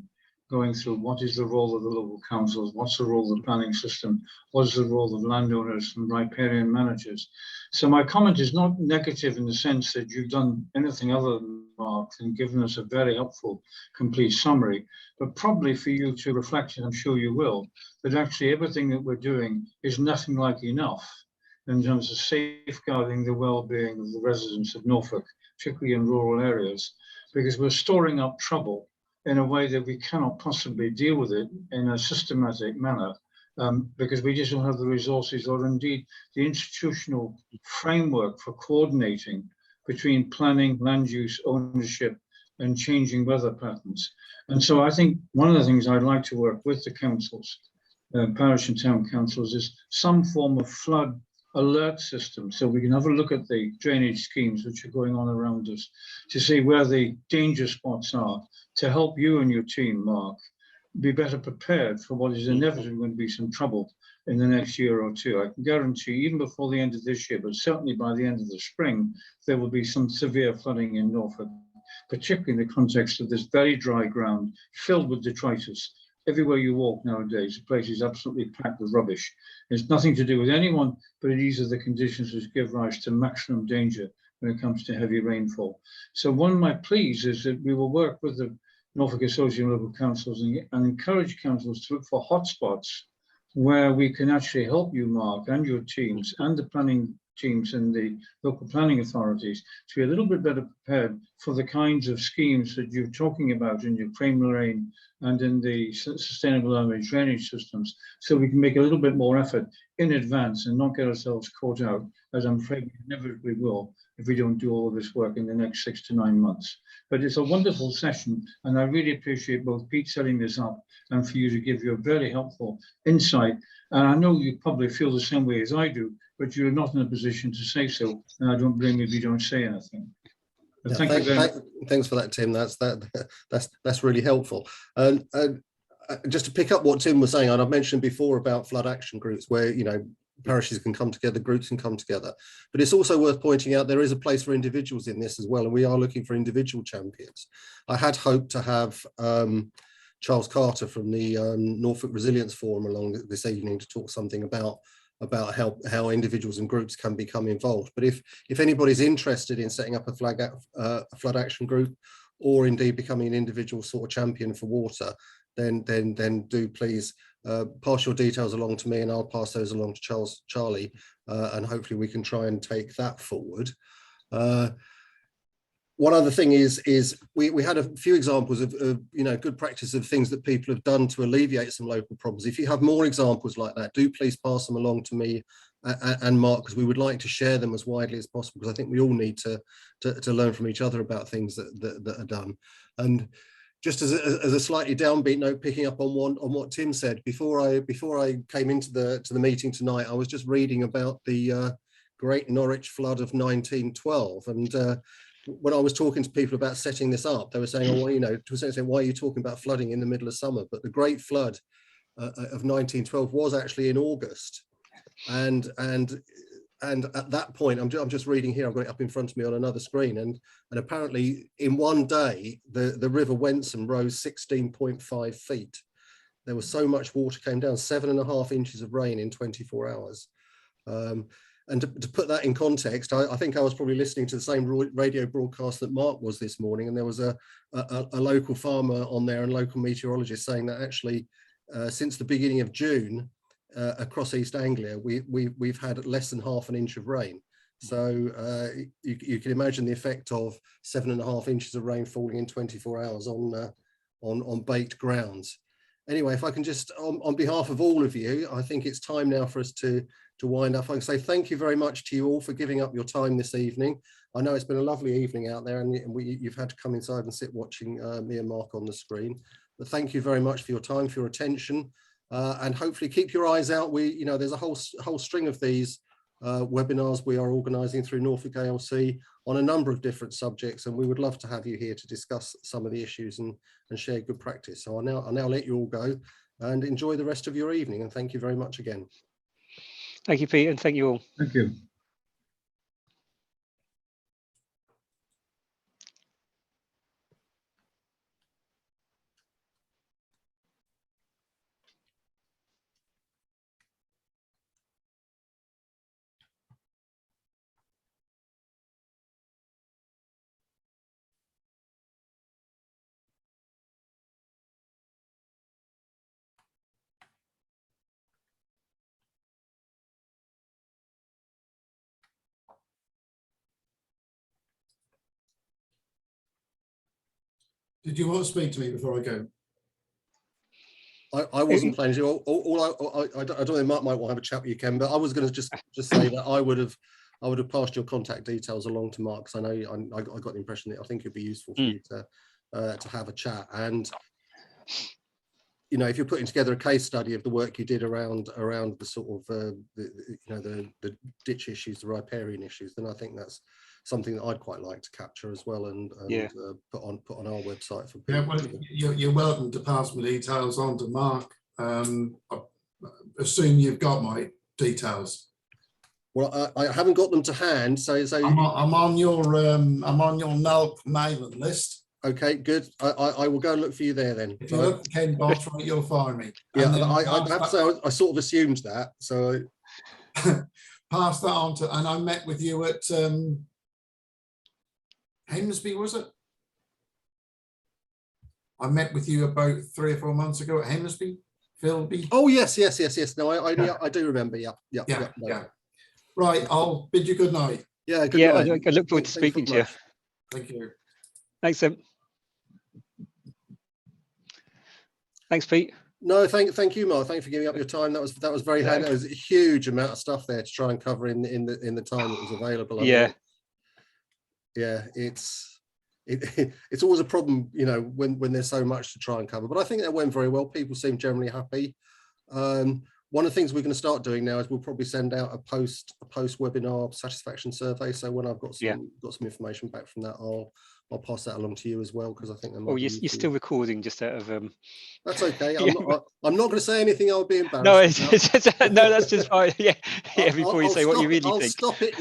going through what is the role of the local councils, what's the role of the planning system, what is the role of landowners and riparian managers. So my comment is not negative in the sense that you've done anything other than Mark and given us a very helpful, complete summary, but probably for you to reflect, and I'm sure you will, that actually everything that we're doing is nothing like enough in terms of safeguarding the well-being of the residents of Norfolk, particularly in rural areas, because we're storing up trouble in a way that we cannot possibly deal with it in a systematic manner, because we just don't have the resources or indeed the institutional framework for coordinating between planning, land use, ownership, and changing weather patterns. And so I think one of the things I'd like to work with the councils, parish and town councils, is some form of flood alert system, so we can have a look at the drainage schemes which are going on around us to see where the danger spots are, to help you and your team, Mark, be better prepared for what is inevitably going to be some trouble in the next year or two. I can guarantee even before the end of this year, but certainly by the end of the spring, there will be some severe flooding in Norfolk, particularly in the context of this very dry ground filled with detritus. Everywhere you walk nowadays, the place is absolutely packed with rubbish. It's nothing to do with anyone, but these are the conditions which give rise to maximum danger when it comes to heavy rainfall. So one of my pleas is that we will work with the Norfolk Association of Local Councils and encourage councils to look for hotspots where we can actually help you, Mark, and your teams and the planning teams and the local planning authorities to be a little bit better prepared for the kinds of schemes that you're talking about in your Crane Lorraine and in the sustainable damage drainage systems, so we can make a little bit more effort in advance and not get ourselves caught out, as I'm afraid we inevitably will if we don't do all of this work in the next 6 to 9 months. But it's a wonderful session, and I really appreciate both Pete setting this up and for you to give your very helpful insight. And I know you probably feel the same way as I do, but you're not in a position to say so, and I don't blame you if you don't say anything. But thank you very much. Thanks for that, Tim. That's really helpful. And just to pick up what Tim was saying, and I've mentioned before about flood action groups, where parishes can come together, groups can come together, but it's also worth pointing out there is a place for individuals in this as well, and we are looking for individual champions. I had hoped to have Charles Carter from the Norfolk Resilience Forum along this evening to talk something about how individuals and groups can become involved. But if anybody's interested in setting up a flood action group, or indeed becoming an individual sort of champion for water, then do please pass your details along to me, and I'll pass those along to Charlie, and hopefully we can try and take that forward. One other thing is we had a few examples of good practice of things that people have done to alleviate some local problems. If you have more examples like that, do please pass them along to me and Mark, because we would like to share them as widely as possible, because I think we all need to learn from each other about things that are done. And just as a slightly downbeat note, picking up on what Tim said, before I came into the meeting tonight, I was just reading about the Great Norwich Flood of 1912, and when I was talking to people about setting this up, they were saying, oh, well, to a certain extent, why are you talking about flooding in the middle of summer? But the Great Flood of 1912 was actually in August, and at that point, I'm just reading here, I've got it up in front of me on another screen, and apparently in one day the River Wensum rose 16.5 feet. there was so much water came down, 7.5 inches of rain in 24 hours. And to put that in context, I think I was probably listening to the same radio broadcast that Mark was this morning, and there was a local farmer on there and local meteorologist saying that actually since the beginning of June across East Anglia, we've had less than half an inch of rain. So you can imagine the effect of 7.5 inches of rain falling in 24 hours on baked grounds. Anyway, if I can just, on behalf of all of you, I think it's time now for us to wind up. I can say thank you very much to you all for giving up your time this evening. I know it's been a lovely evening out there, and you've had to come inside and sit watching me and Mark on the screen. But thank you very much for your time, for your attention, and hopefully keep your eyes out. There's a whole string of these webinars we are organising through Norfolk ALC on a number of different subjects, and we would love to have you here to discuss some of the issues and share good practice. So I'll now let you all go and enjoy the rest of your evening, and thank you very much again. Thank you, Pete, and thank you all. Thank you. Did you want to speak to me before I go? I wasn't planning to. I don't know. Mark might want to have a chat with you, Ken, but I was going to just say that I would have passed your contact details along to Mark, because I know I got the impression that I think it'd be useful for you to have a chat. And if you're putting together a case study of the work you did around the sort of the ditch issues, the riparian issues, then I think that's something that I'd quite like to capture as well, and put on our website for people. Yeah, well, you're welcome to pass my details on to Mark. I assume you've got my details. Well, I haven't got them to hand, so I'm on your NALC mailing list. Okay, good. I will go and look for you there then. If you look at Ken Bottrell, you'll find me. Yeah, I have to say I sort of assumed that. So pass that on to, and I met with you at Hemsby, was it? I met with you about 3 or 4 months ago at Hemsby, Philby. Oh yes. No, I do remember. Yeah. Right, I'll bid you good night. Yeah, good night. I look forward to speaking to you. Thank you. Thanks, thanks, Pete. No, thank you, Mark. Thank you for giving up your time. That was very handy. There was a huge amount of stuff there to try and cover in the time that was available. It's always a problem, when there's so much to try and cover. But I think that went very well. People seem generally happy. One of the things we're going to start doing now is we'll probably send out a post webinar satisfaction survey. So when I've got some information back from that, I'll pass that along to you as well, because I think you're still recording, just out of That's okay. I'm not going to say anything I would be embarrassed. No, no, that's just fine. Yeah, before you say what you really think. I'll stop it